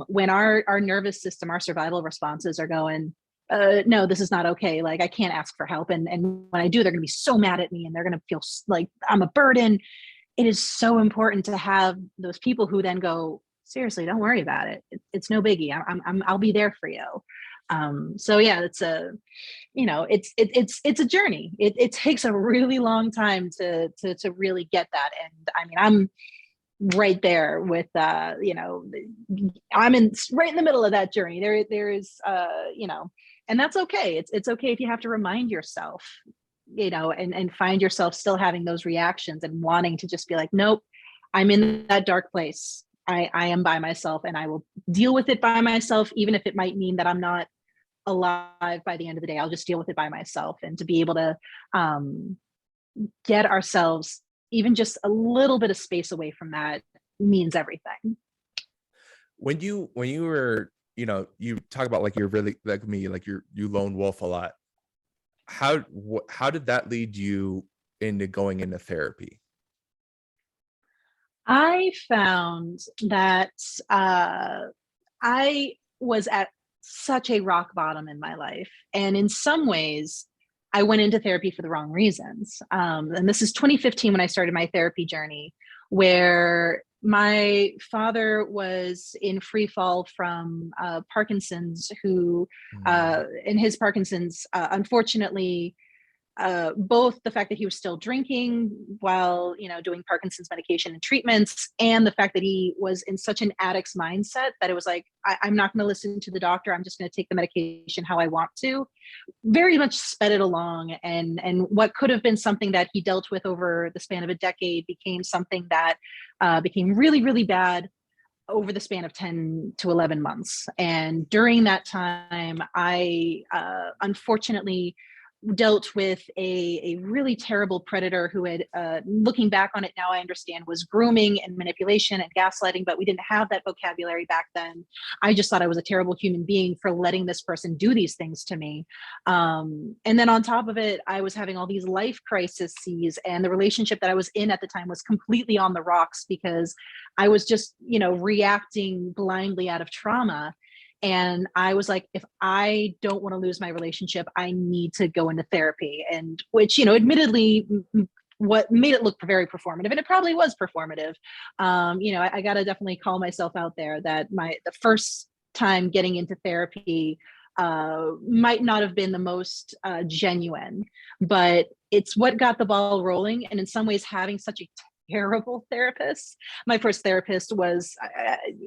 When our nervous system, our survival responses are going, no, this is not okay. Like, I can't ask for help. And when I do, they're going to be so mad at me and they're going to feel like I'm a burden. It is so important to have those people who then go, seriously, don't worry about it. It's no biggie. I'll be there for you. So yeah, it's a journey. It takes a really long time to really get that. And I mean, I'm right there with I'm right in the middle of that journey. There is and that's okay. It's okay if you have to remind yourself, and find yourself still having those reactions and wanting to just be like, nope, I'm in that dark place. I am by myself and I will deal with it by myself, even if it might mean that I'm not alive by the end of the day. I'll just deal with it by myself. And to be able to get ourselves even just a little bit of space away from that means everything. When you were, you talk about like you're really like me, like you lone wolf a lot. How did that lead you into going into therapy? I found that I was at such a rock bottom in my life. And in some ways, I went into therapy for the wrong reasons. And this is 2015 when I started my therapy journey, where my father was in free fall from Parkinson's, who in his Parkinson's, unfortunately, both the fact that he was still drinking while doing Parkinson's medication and treatments, and the fact that he was in such an addict's mindset that it was like, I'm not going to listen to the doctor, I'm just going to take the medication how I want to, very much sped it along. And what could have been something that he dealt with over the span of a decade became something that became really, really bad over the span of 10 to 11 months. And during that time, I unfortunately dealt with a really terrible predator who had, looking back on it now, I understand was grooming and manipulation and gaslighting, but we didn't have that vocabulary back then. I just thought I was a terrible human being for letting this person do these things to me. And then on top of it, I was having all these life crises, and the relationship that I was in at the time was completely on the rocks because I was just, reacting blindly out of trauma. And I was like, if I don't want to lose my relationship, I need to go into therapy. And which, admittedly, what made it look very performative, and it probably was performative. I got to definitely call myself out there that the first time getting into therapy might not have been the most genuine, but it's what got the ball rolling. And in some ways, having such a terrible therapist. My first therapist was,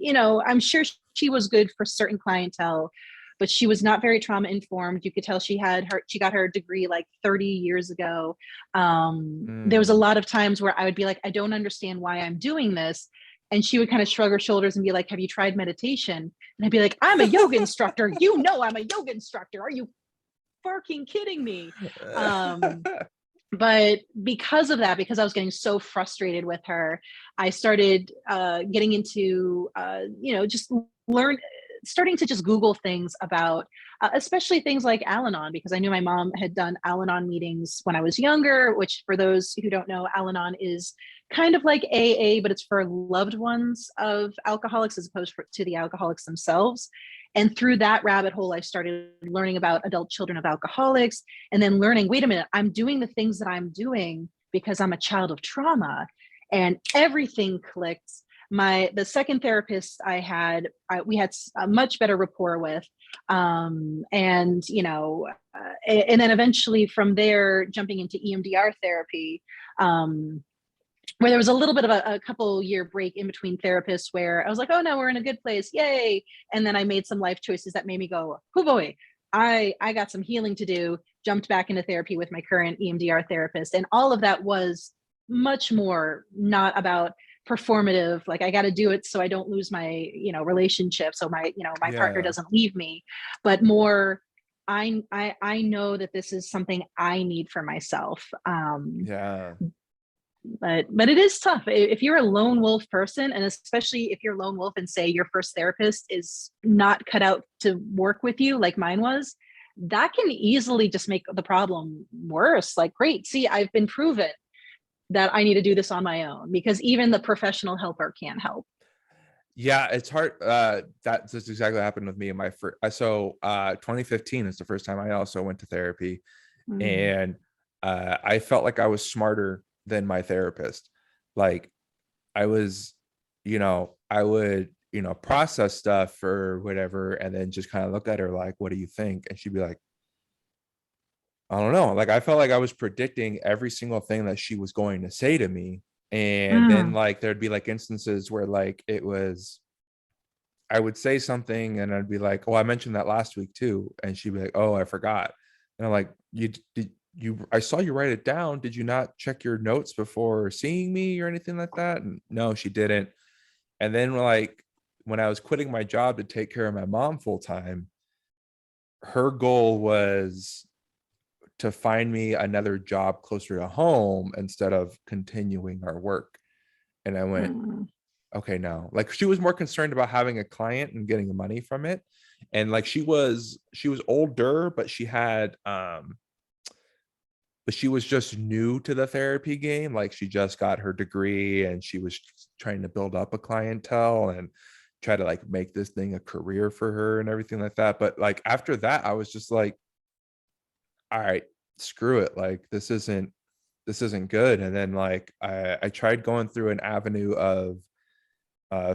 I'm sure she was good for certain clientele, but she was not very trauma informed. You could tell she got her degree like 30 years ago. There was a lot of times where I would be like, I don't understand why I'm doing this. And she would kind of shrug her shoulders and be like, have you tried meditation? And I'd be like, I'm a yoga instructor. I'm a yoga instructor. Are you fucking kidding me? But because of that, because I was getting so frustrated with her, I started getting into, just starting to just Google things about, especially things like Al-Anon, because I knew my mom had done Al-Anon meetings when I was younger, which for those who don't know, Al-Anon is kind of like AA, but it's for loved ones of alcoholics as opposed to the alcoholics themselves. And through that rabbit hole, I started learning about adult children of alcoholics, and then learning, wait a minute, I'm doing the things that I'm doing because I'm a child of trauma. And everything clicked. The second therapist I had, we had a much better rapport with. And then eventually from there, jumping into EMDR therapy, where there was a little bit of a couple year break in between therapists where I was like, oh no, we're in a good place. Yay. And then I made some life choices that made me go, oh boy, I got some healing to do, jumped back into therapy with my current EMDR therapist. And all of that was much more not about performative, like I got to do it so I don't lose my, relationship. So my partner doesn't leave me, but more, I know that this is something I need for myself. But it is tough if you're a lone wolf person, and especially if you're a lone wolf and say your first therapist is not cut out to work with you like mine was, that can easily just make the problem worse. Like, great, see, I've been proven that I need to do this on my own, because even the professional helper can't help. Yeah, it's hard. That's exactly what happened with me in my first. So 2015 is the first time I also went to therapy. And I felt like I was smarter than my therapist. Like I was, I would, process stuff or whatever, and then just kind of look at her like, what do you think? And she'd be like, I don't know. Like I felt like I was predicting every single thing that she was going to say to me. And then like there'd be like instances where like I would say something and I'd be like, oh, I mentioned that last week too. And she'd be like, oh, I forgot. And I'm like, I saw you write it down. Did you not check your notes before seeing me or anything like that? And no, she didn't. And then like when I was quitting my job to take care of my mom full time, her goal was to find me another job closer to home instead of continuing our work. And I went, okay, now, like she was more concerned about having a client and getting the money from it. And like she was older, but she was just new to the therapy game. Like she just got her degree and she was trying to build up a clientele and try to like make this thing a career for her and everything like that. But like after that, I was just like, all right, screw it. Like this isn't good. And then like I tried going through an avenue of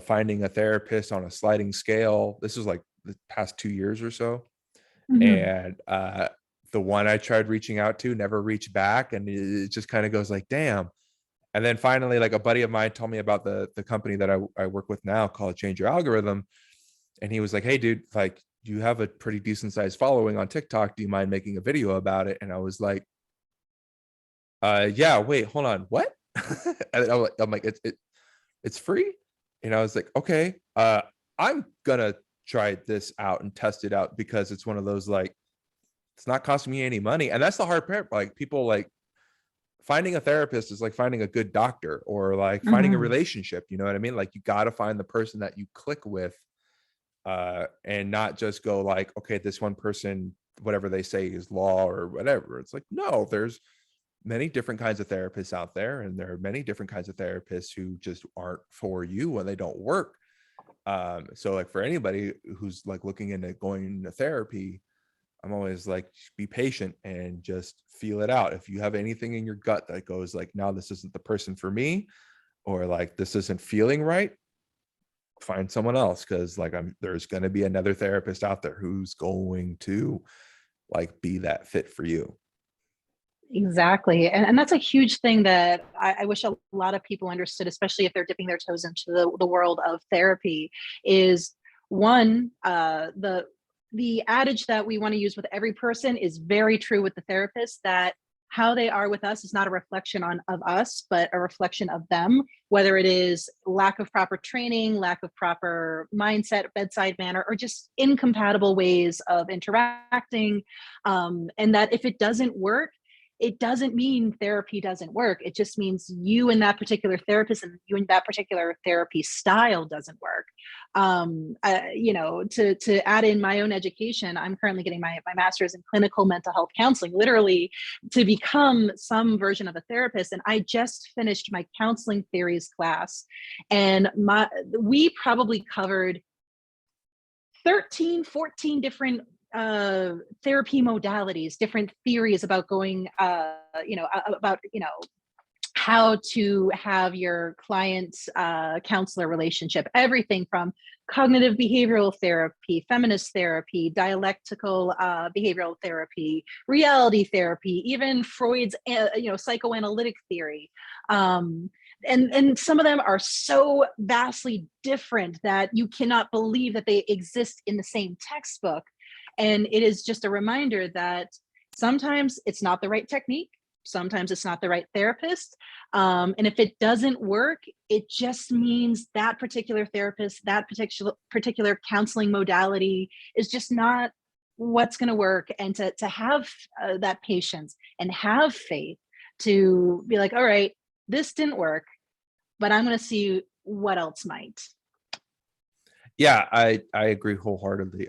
finding a therapist on a sliding scale. This was like the past 2 years or so. And the one I tried reaching out to never reached back. And it just kind of goes like, damn. And then finally, like a buddy of mine told me about the company that I work with now called Change Your Algorithm. And he was like, hey, dude, like you have a pretty decent sized following on TikTok. Do you mind making a video about it? And I was like, yeah, wait, hold on. What? And I'm like, it's free. And I was like, okay, I'm gonna try this out and test it out, because it's one of those like it's not costing me any money. And that's the hard part. Like people like finding a therapist is like finding a good doctor or like finding a Mhm. relationship. You know what I mean? Like you got to find the person that you click with, and not just go like, okay, this one person, whatever they say is law or whatever. It's like, no, there's many different kinds of therapists out there, and there are many different kinds of therapists who just aren't for you and they don't work. So like for anybody who's like looking into going into therapy, I'm always like, be patient and just feel it out. If you have anything in your gut that goes like, no, this isn't the person for me, or like this isn't feeling right, find someone else, because like there's going to be another therapist out there who's going to like be that fit for you. Exactly. And that's a huge thing that I wish a lot of people understood, especially if they're dipping their toes into the world of therapy, is one, the adage that we want to use with every person is very true with the therapist, that how they are with us is not a reflection of us, but a reflection of them, whether it is lack of proper training, lack of proper mindset, bedside manner, or just incompatible ways of interacting. And that if it doesn't work, it doesn't mean therapy doesn't work. It just means you and that particular therapist and you and that particular therapy style doesn't work. To add in my own education, I'm currently getting my master's in clinical mental health counseling, literally to become some version of a therapist. And I just finished my counseling theories class, and we probably covered 13, 14 different therapy modalities, different theories about going, how to have your client's counselor relationship, everything from cognitive behavioral therapy, feminist therapy, dialectical behavioral therapy, reality therapy, even Freud's psychoanalytic theory. And some of them are so vastly different that you cannot believe that they exist in the same textbook. And it is just a reminder that sometimes it's not the right technique. Sometimes it's not the right therapist. And if it doesn't work, it just means that particular therapist, that particular counseling modality is just not what's going to work. And to have that patience and have faith to be like, all right, this didn't work, but I'm going to see what else might. Yeah, I agree wholeheartedly.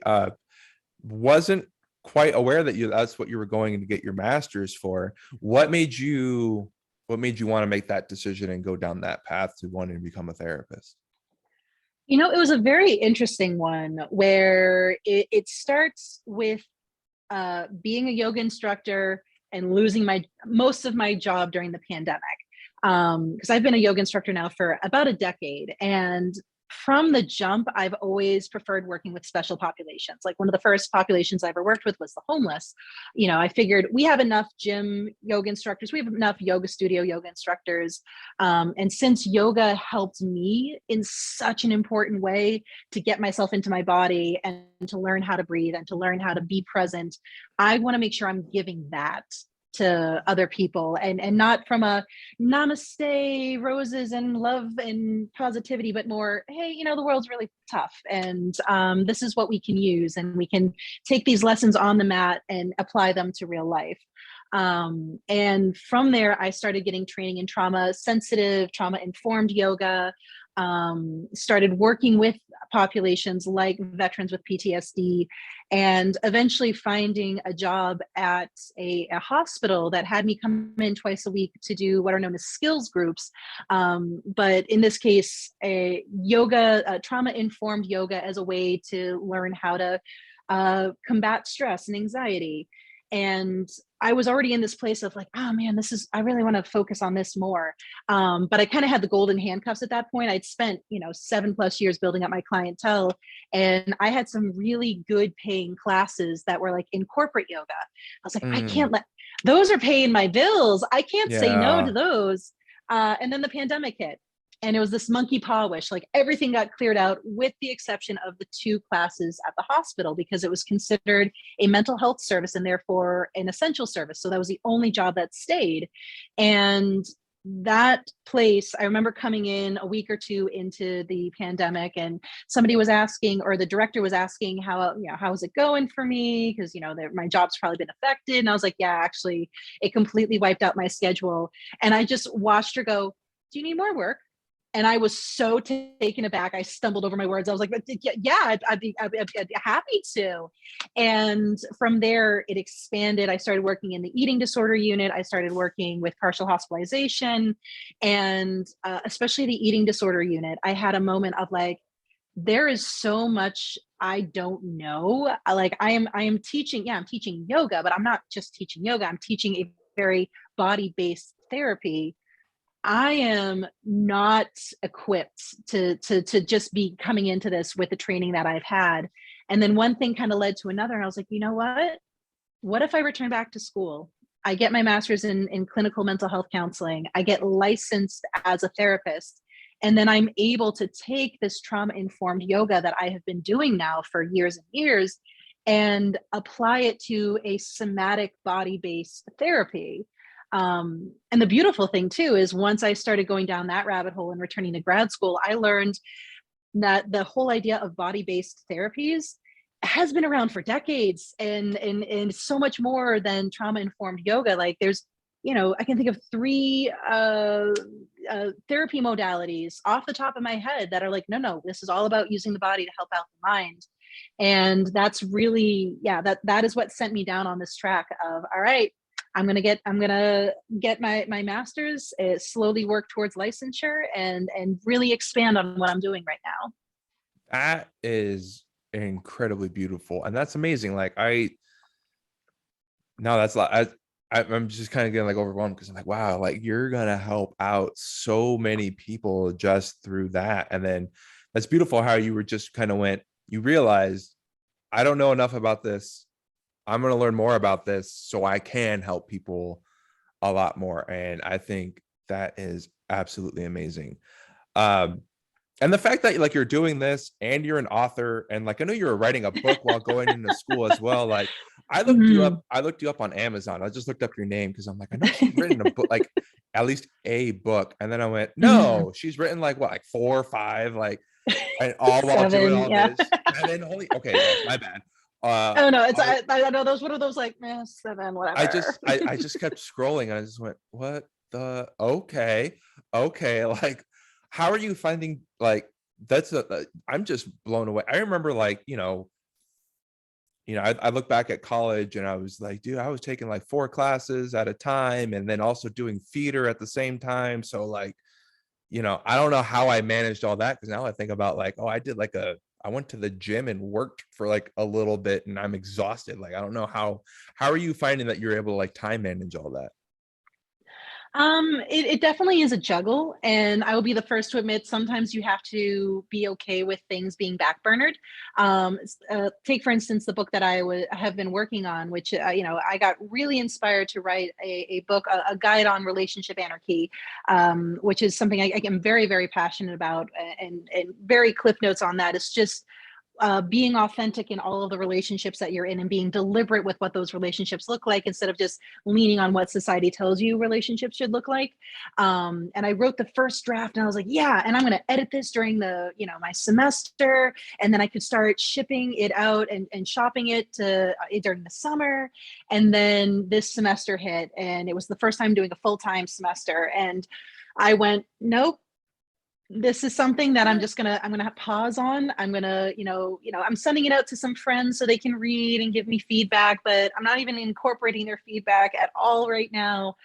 Wasn't quite aware that that's what you were going to get your master's for. What made you want to make that decision and go down that path to wanting to become a therapist? It was a very interesting one where it starts with being a yoga instructor and losing most of my job during the pandemic. Because I've been a yoga instructor now for about a decade. And from the jump, I've always preferred working with special populations. Like one of the first populations I ever worked with was the homeless. I figured we have enough gym yoga instructors, we have enough yoga studio yoga instructors. And since yoga helped me in such an important way to get myself into my body and to learn how to breathe and to learn how to be present, I want to make sure I'm giving that to other people, and not from a namaste roses and love and positivity, but more, hey, the world's really tough, and this is what we can use, and we can take these lessons on the mat and apply them to real life. And from there, I started getting training in trauma sensitive, trauma informed yoga, started working with populations like veterans with PTSD, and eventually finding a job at a hospital that had me come in twice a week to do what are known as skills groups. But in this case, a trauma-informed yoga as a way to learn how to combat stress and anxiety. And I was already in this place of like, oh man, I really want to focus on this more. But I kind of had the golden handcuffs at that point. I'd spent, 7+ years building up my clientele, and I had some really good paying classes that were like in corporate yoga. I was like, I can't those are paying my bills. I can't say no to Yeah. those. And then the pandemic hit. And it was this monkey paw wish, like everything got cleared out with the exception of the 2 classes at the hospital, because it was considered a mental health service and therefore an essential service. So that was the only job that stayed. And that place, I remember coming in a week or two into the pandemic, and somebody was asking, or the director was asking, how, how's it going for me? Because, my job's probably been affected. And I was like, yeah, actually, it completely wiped out my schedule. And I just watched her go, do you need more work? And I was so taken aback. I stumbled over my words. I was like, yeah, I'd be happy to. And from there, it expanded. I started working in the eating disorder unit. I started working with partial hospitalization, and especially the eating disorder unit. I had a moment of like, there is so much I don't know. Like I am teaching, I'm teaching yoga, but I'm not just teaching yoga. I'm teaching a very body-based therapy. I am not equipped to just be coming into this with the training that I've had. And then one thing kind of led to another. And I was like, you know what? What if I return back to school? I get my master's in clinical mental health counseling. I get licensed as a therapist. And then I'm able to take this trauma informed yoga that I have been doing now for years and years and apply it to a somatic body based therapy. And the beautiful thing too is once I started going down that rabbit hole and returning to grad school, I learned that the whole idea of body-based therapies has been around for decades, and so much more than trauma-informed yoga. Like there's, I can think of three therapy modalities off the top of my head that are like, no, this is all about using the body to help out the mind. And that's really, that is what sent me down on this track of, all right, I'm gonna get my master's, slowly work towards licensure, and really expand on what I'm doing right now. That is incredibly beautiful, and that's amazing. Like I no, that's like I'm just kind of getting like overwhelmed because I'm like, wow, like you're gonna help out so many people just through that. And then that's beautiful how you were just kind of went, you realized I don't know enough about this. I'm gonna learn more about this so I can help people a lot more. And I think that is absolutely amazing. Um, and the fact that like you're doing this and you're an author, and like I know you were writing a book while going into school as well. Like Mhm. I looked you up on Amazon. I just looked up your name because I'm like, I know she's written a book, like at least a book. And then I went, Mhm. no, she's written like what, like 4 or 5, like, and all while doing 7, all yeah. this. And then holy, okay, yeah, my bad. Oh no, it's I I know those, one of those like, 7, whatever. I just kept scrolling and I just went, what the okay. Okay. Like, how are you finding like I'm just blown away. I remember like, I look back at college and I was like, dude, I was taking like 4 classes at a time and then also doing theater at the same time. So like, I don't know how I managed all that because now I think about like, oh, I went to the gym and worked for like a little bit and I'm exhausted. Like, I don't know how are you finding that you're able to like time manage all that? It definitely is a juggle, and I will be the first to admit sometimes you have to be okay with things being backburnered. Take for instance the book that have been working on, which I got really inspired to write a book, a guide on relationship anarchy, which is something I am very very passionate about, and very cliff notes on that. It's just being authentic in all of the relationships that you're in and being deliberate with what those relationships look like instead of just leaning on what society tells you relationships should look like. And I wrote the first draft and I was like, yeah, and I'm going to edit this during my semester. And then I could start shipping it out and shopping it during the summer. And then this semester hit and it was the first time doing a full-time semester. And I went, nope, this is something that I'm gonna pause on. I'm gonna, I'm sending it out to some friends so they can read and give me feedback, but I'm not even incorporating their feedback at all right now.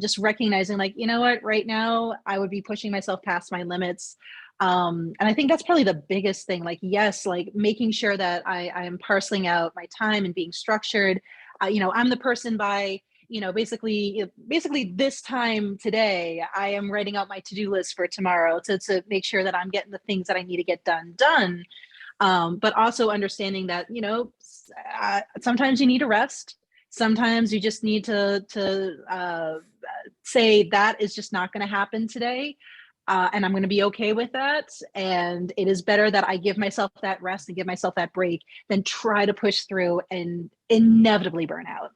Just recognizing, like, you know what, right now I would be pushing myself past my limits. And I think that's probably the biggest thing. Like, yes, like making sure that I am parceling out my time and being structured. I'm the person by basically this time today, I am writing out my to-do list for tomorrow to make sure that I'm getting the things that I need to get done. But also understanding that, sometimes you need to rest. Sometimes you just need to say that is just not going to happen today. And I'm going to be okay with that. And it is better that I give myself that rest and give myself that break than try to push through and inevitably burn out.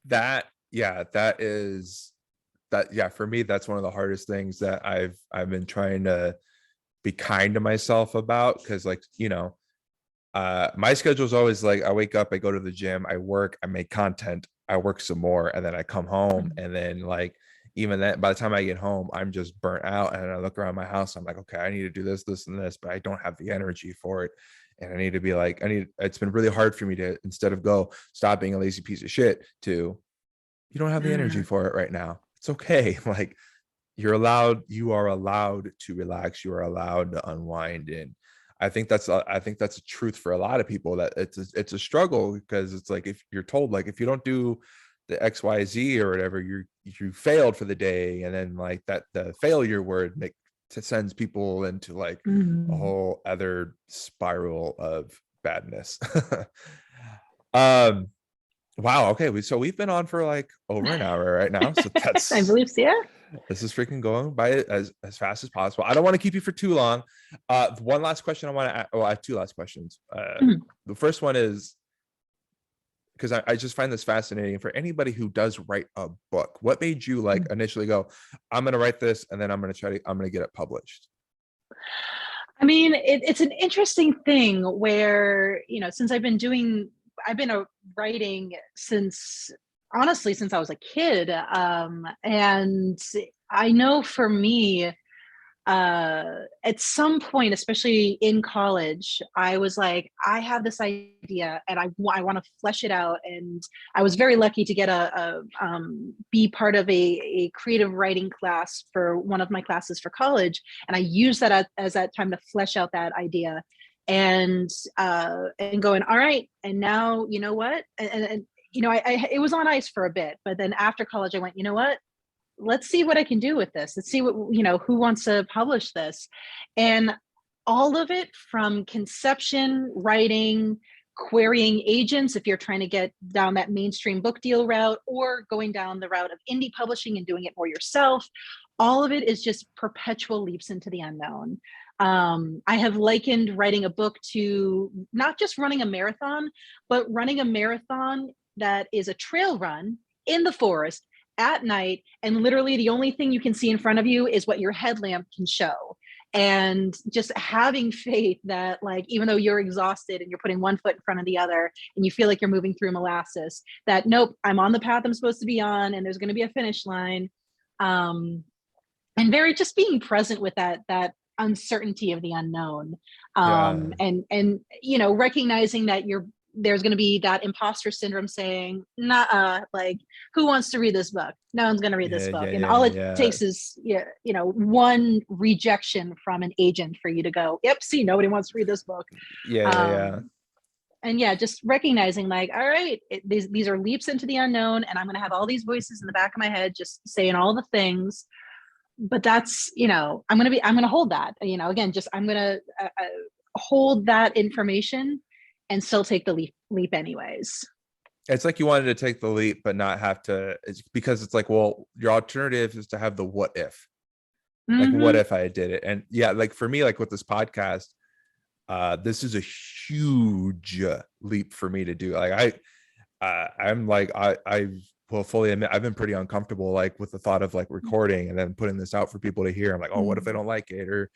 That, yeah, that is for me, that's one of the hardest things that I've been trying to be kind to myself about, because like, my schedule is always like, I wake up, I go to the gym, I work, I make content, I work some more, and then I come home, and then like, even then, by the time I get home, I'm just burnt out, and I look around my house, I'm like, okay, I need to do this and this, but I don't have the energy for it. And I need to be like, it's been really hard for me to, instead of go, stop being a lazy piece of shit, to, you don't have the energy Mm. for it right now, it's okay. Like, you are allowed to relax, you are allowed to unwind. And I think that's a truth for a lot of people, that it's a struggle, because it's like, if you're told, like, if you don't do the XYZ or whatever, you failed for the day, and then like that, the failure word sends people into like a Mm. whole other spiral of badness. um wow, okay, so we've been on for like over an hour right now, so I that's, believe so. Yeah. this is freaking going by as fast as possible. I don't want to keep you for too long. One last question I want to, well, I have two last questions. Mhm. The first one is, because I just find this fascinating, for anybody who does write a book, what made you like initially go, I'm going to write this, and then I'm going to get it published? I mean, it's an interesting thing where, since I've been writing since, honestly, since I was a kid. And I know for me, at some point, especially in college, I was like, I have this idea and I want to flesh it out. And I was very lucky to get be part of a creative writing class for one of my classes for college. And I used that as that time to flesh out that idea, and going, all right. And now, you know what? And it was on ice for a bit, but then after college, I went, you know what? Let's see what I can do with this. Let's see what, who wants to publish this. And all of it, from conception, writing, querying agents, if you're trying to get down that mainstream book deal route, or going down the route of indie publishing and doing it more yourself, all of it is just perpetual leaps into the unknown. I have likened writing a book to not just running a marathon, but running a marathon that is a trail run in the forest at night, and literally the only thing you can see in front of you is what your headlamp can show. And just having faith that, like, even though you're exhausted and you're putting one foot in front of the other and you feel like you're moving through molasses, that nope, I'm on the path I'm supposed to be on, and there's going to be a finish line. And very just being present with that uncertainty of the unknown. Yeah, And recognizing that there's going to be that imposter syndrome saying, nah, like, who wants to read this book? No one's going to read this book. And all it yeah, takes is, one rejection from an agent for you to go, yep, see, nobody wants to read this book. yeah. Um, and yeah, just recognizing, like, all right, these are leaps into the unknown, and I'm going to have all these voices in the back of my head just saying all the things. But that's, I'm going to hold that, again, just, I'm going to hold that information and still take the leap anyways. It's like you wanted to take the leap, but not have to. It's because it's like, well, your alternative is to have the what if. Like, what Mm-hmm. if I did it? And yeah, like for me, like with this podcast, this is a huge leap for me to do. Like I'm like, I will fully admit, I've been pretty uncomfortable, like with the thought of like recording and then putting this out for people to hear. I'm like, oh, what if I don't like it or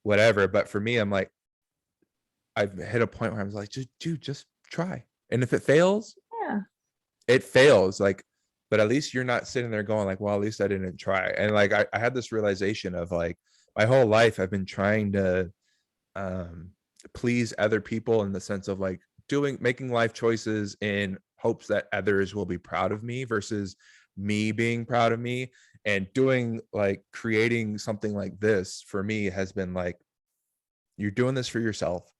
whatever? But for me, I'm like, I've hit a point where I was like, dude, just try. And if it fails, Yeah. it fails. Like, but at least you're not sitting there going like, well, at least I didn't try. And like, I had this realization of like, my whole life I've been trying to um please other people, in the sense of like making life choices in hopes that others will be proud of me versus me being proud of me. And doing, like, creating something like this for me has been like, you're doing this for yourself,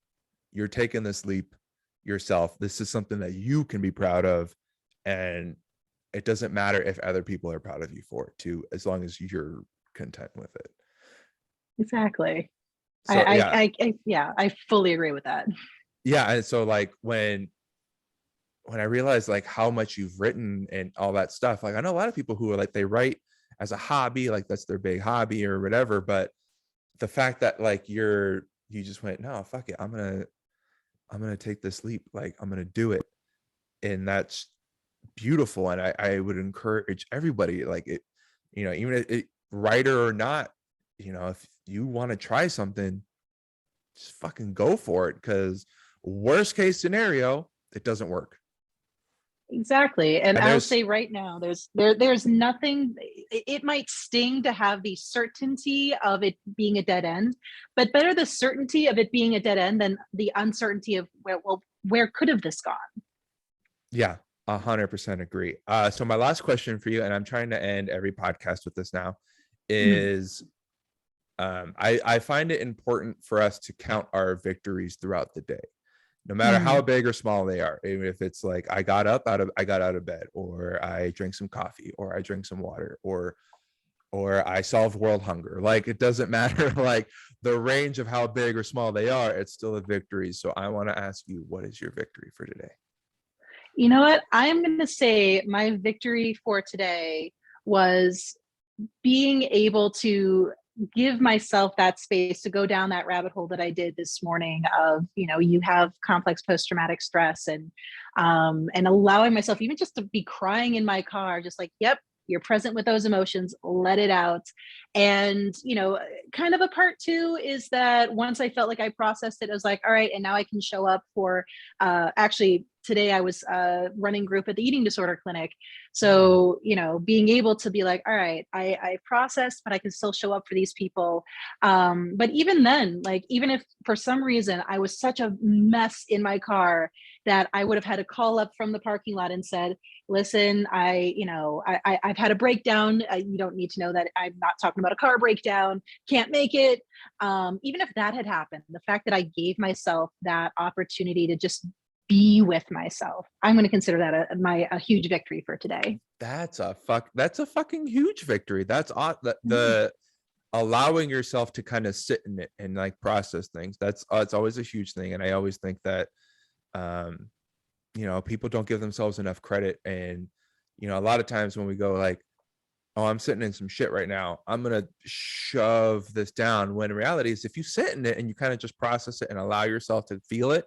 you're taking this leap yourself, this is something that you can be proud of, and it doesn't matter if other people are proud of you for it too, as long as you're content with it. Exactly. So yeah, Yeah, I fully agree with that. yeah. And so like when I realized like how much you've written and all that stuff, like I know a lot of people who are like, they write as a hobby, like that's their big hobby or whatever. But the fact that like you just went, no, fuck it, I'm gonna take this leap, like I'm gonna do it. And that's beautiful. And I would encourage everybody, like, it, even if writer or not, if you want to try something, just fucking go for it, because worst case scenario, it doesn't work. Exactly. And And I'll say right now, there's nothing, it might sting to have the certainty of it being a dead end, but better the certainty of it being a dead end than the uncertainty of where could have this gone? Yeah, 100% agree. So my last question for you, and I'm trying to end every podcast with this now, Mm. is I find it important for us to count our victories throughout the day, no matter how Mm. big or small they are. Even if it's like I got out of bed, or I drank some coffee, or I drank some water, or I solved world hunger. Like, it doesn't matter, like the range of how big or small they are, it's still a victory. So I want to ask you, what is your victory for today? You know what? I'm going to say my victory for today was being able to give myself that space to go down that rabbit hole that I did this morning of, you have complex post-traumatic stress, and allowing myself even just to be crying in my car, just like, yep, you're present with those emotions, let it out. And, kind of a part two is that once I felt like I processed it, I was like, all right, and now I can show up for, actually today I was running group at the eating disorder clinic. So, being able to be like, all right, I processed, but I can still show up for these people. But even then, like, even if for some reason I was such a mess in my car that I would have had to call up from the parking lot and said, listen, I've had a breakdown. You don't need to know that I'm not talking about a car breakdown, can't make it. Even if that had happened, the fact that I gave myself that opportunity to just be with myself, I'm going to consider that a huge victory for today. That's a fucking huge victory. That's Mm. the allowing yourself to kind of sit in it and like process things. That's it's always a huge thing. And I always think that um people don't give themselves enough credit. And a lot of times when we go like, oh, I'm sitting in some shit right now, I'm gonna shove this down, when in reality is, if you sit in it and you kind of just process it and allow yourself to feel it,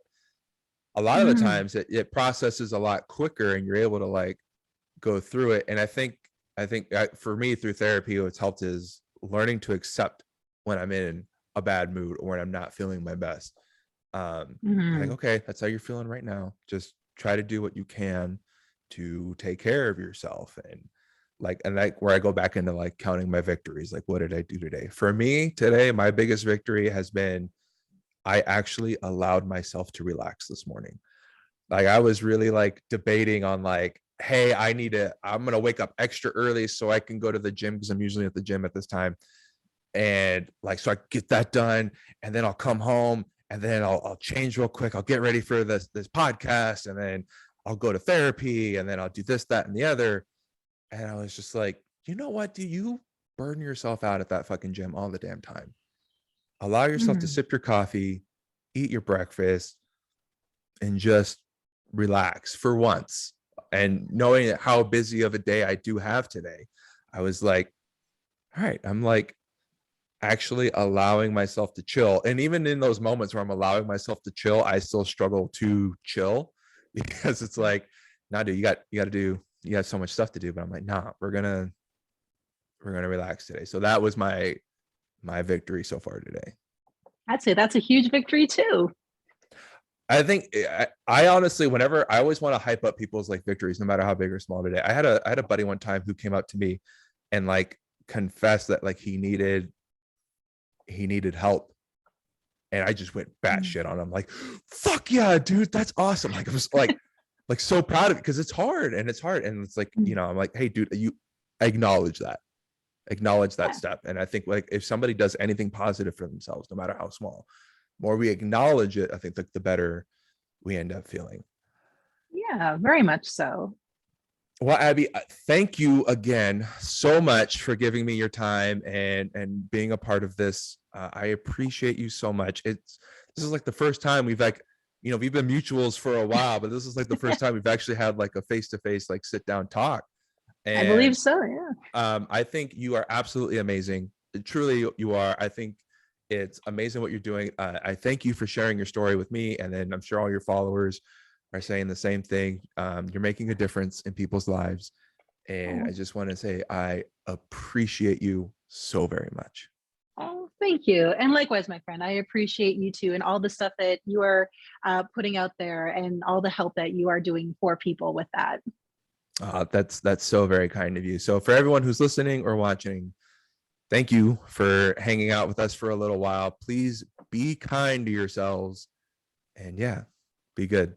a lot of the Mm. times it processes a lot quicker, and you're able to like go through it. And I think for me, through therapy, what's helped is learning to accept when I'm in a bad mood or when I'm not feeling my best. Like, Mm. okay, that's how you're feeling right now. Just try to do what you can to take care of yourself. And where I go back into like counting my victories, like, what did I do today? For me today, my biggest victory has been I actually allowed myself to relax this morning. Like, I was really like debating on like, hey, I'm gonna wake up extra early so I can go to the gym, because I'm usually at the gym at this time. And like, so I get that done, and then I'll come home, and then I'll change real quick. I'll get ready for this podcast, and then I'll go to therapy, and then I'll do this, that, and the other. And I was just like, you know what? Do you burn yourself out at that fucking gym all the damn time? Allow yourself to Mm. sip your coffee, eat your breakfast, and just relax for once. And knowing how busy of a day I do have today, I was like, all right, I'm like actually allowing myself to chill. And even in those moments where I'm allowing myself to chill, I still struggle to chill, because it's like, nah, dude, you got so much stuff to do. But I'm like, nah, we're gonna relax today. So that was my victory so far today. I'd say that's a huge victory too. I think I honestly, whenever I always want to hype up people's like victories, no matter how big or small today. I had a buddy one time who came up to me and like confessed that like he needed help. And I just went Mm. batshit on him, like, fuck yeah, dude, that's awesome. Like, I was like so proud of it, because it's hard. And it's like, Mm. I'm like, hey, dude, you acknowledge that Yeah. step. And I think like if somebody does anything positive for themselves, no matter how small, more we acknowledge it, I think like the better we end up feeling. Yeah, very much so. Well, Abby, thank you again so much for giving me your time and being a part of this. I appreciate you so much. This is like the first time we've like, we've been mutuals for a while, but this is like the first time we've actually had like a face-to-face, like sit down talk. I believe And so. Yeah. I think you are absolutely amazing. Truly, you are. I think it's amazing what you're doing. I thank you for sharing your story with me, and then I'm sure all your followers are saying the same thing. You're making a difference in people's lives, And Oh, I just want to say I appreciate you so very much. oh, thank you. And likewise, my friend, I appreciate you too, and all the stuff that you are putting out there, and all the help that you are doing for people with that. That's so very kind of you. So for everyone who's listening or watching, thank you for hanging out with us for a little while. Please be kind to yourselves, and yeah, be good.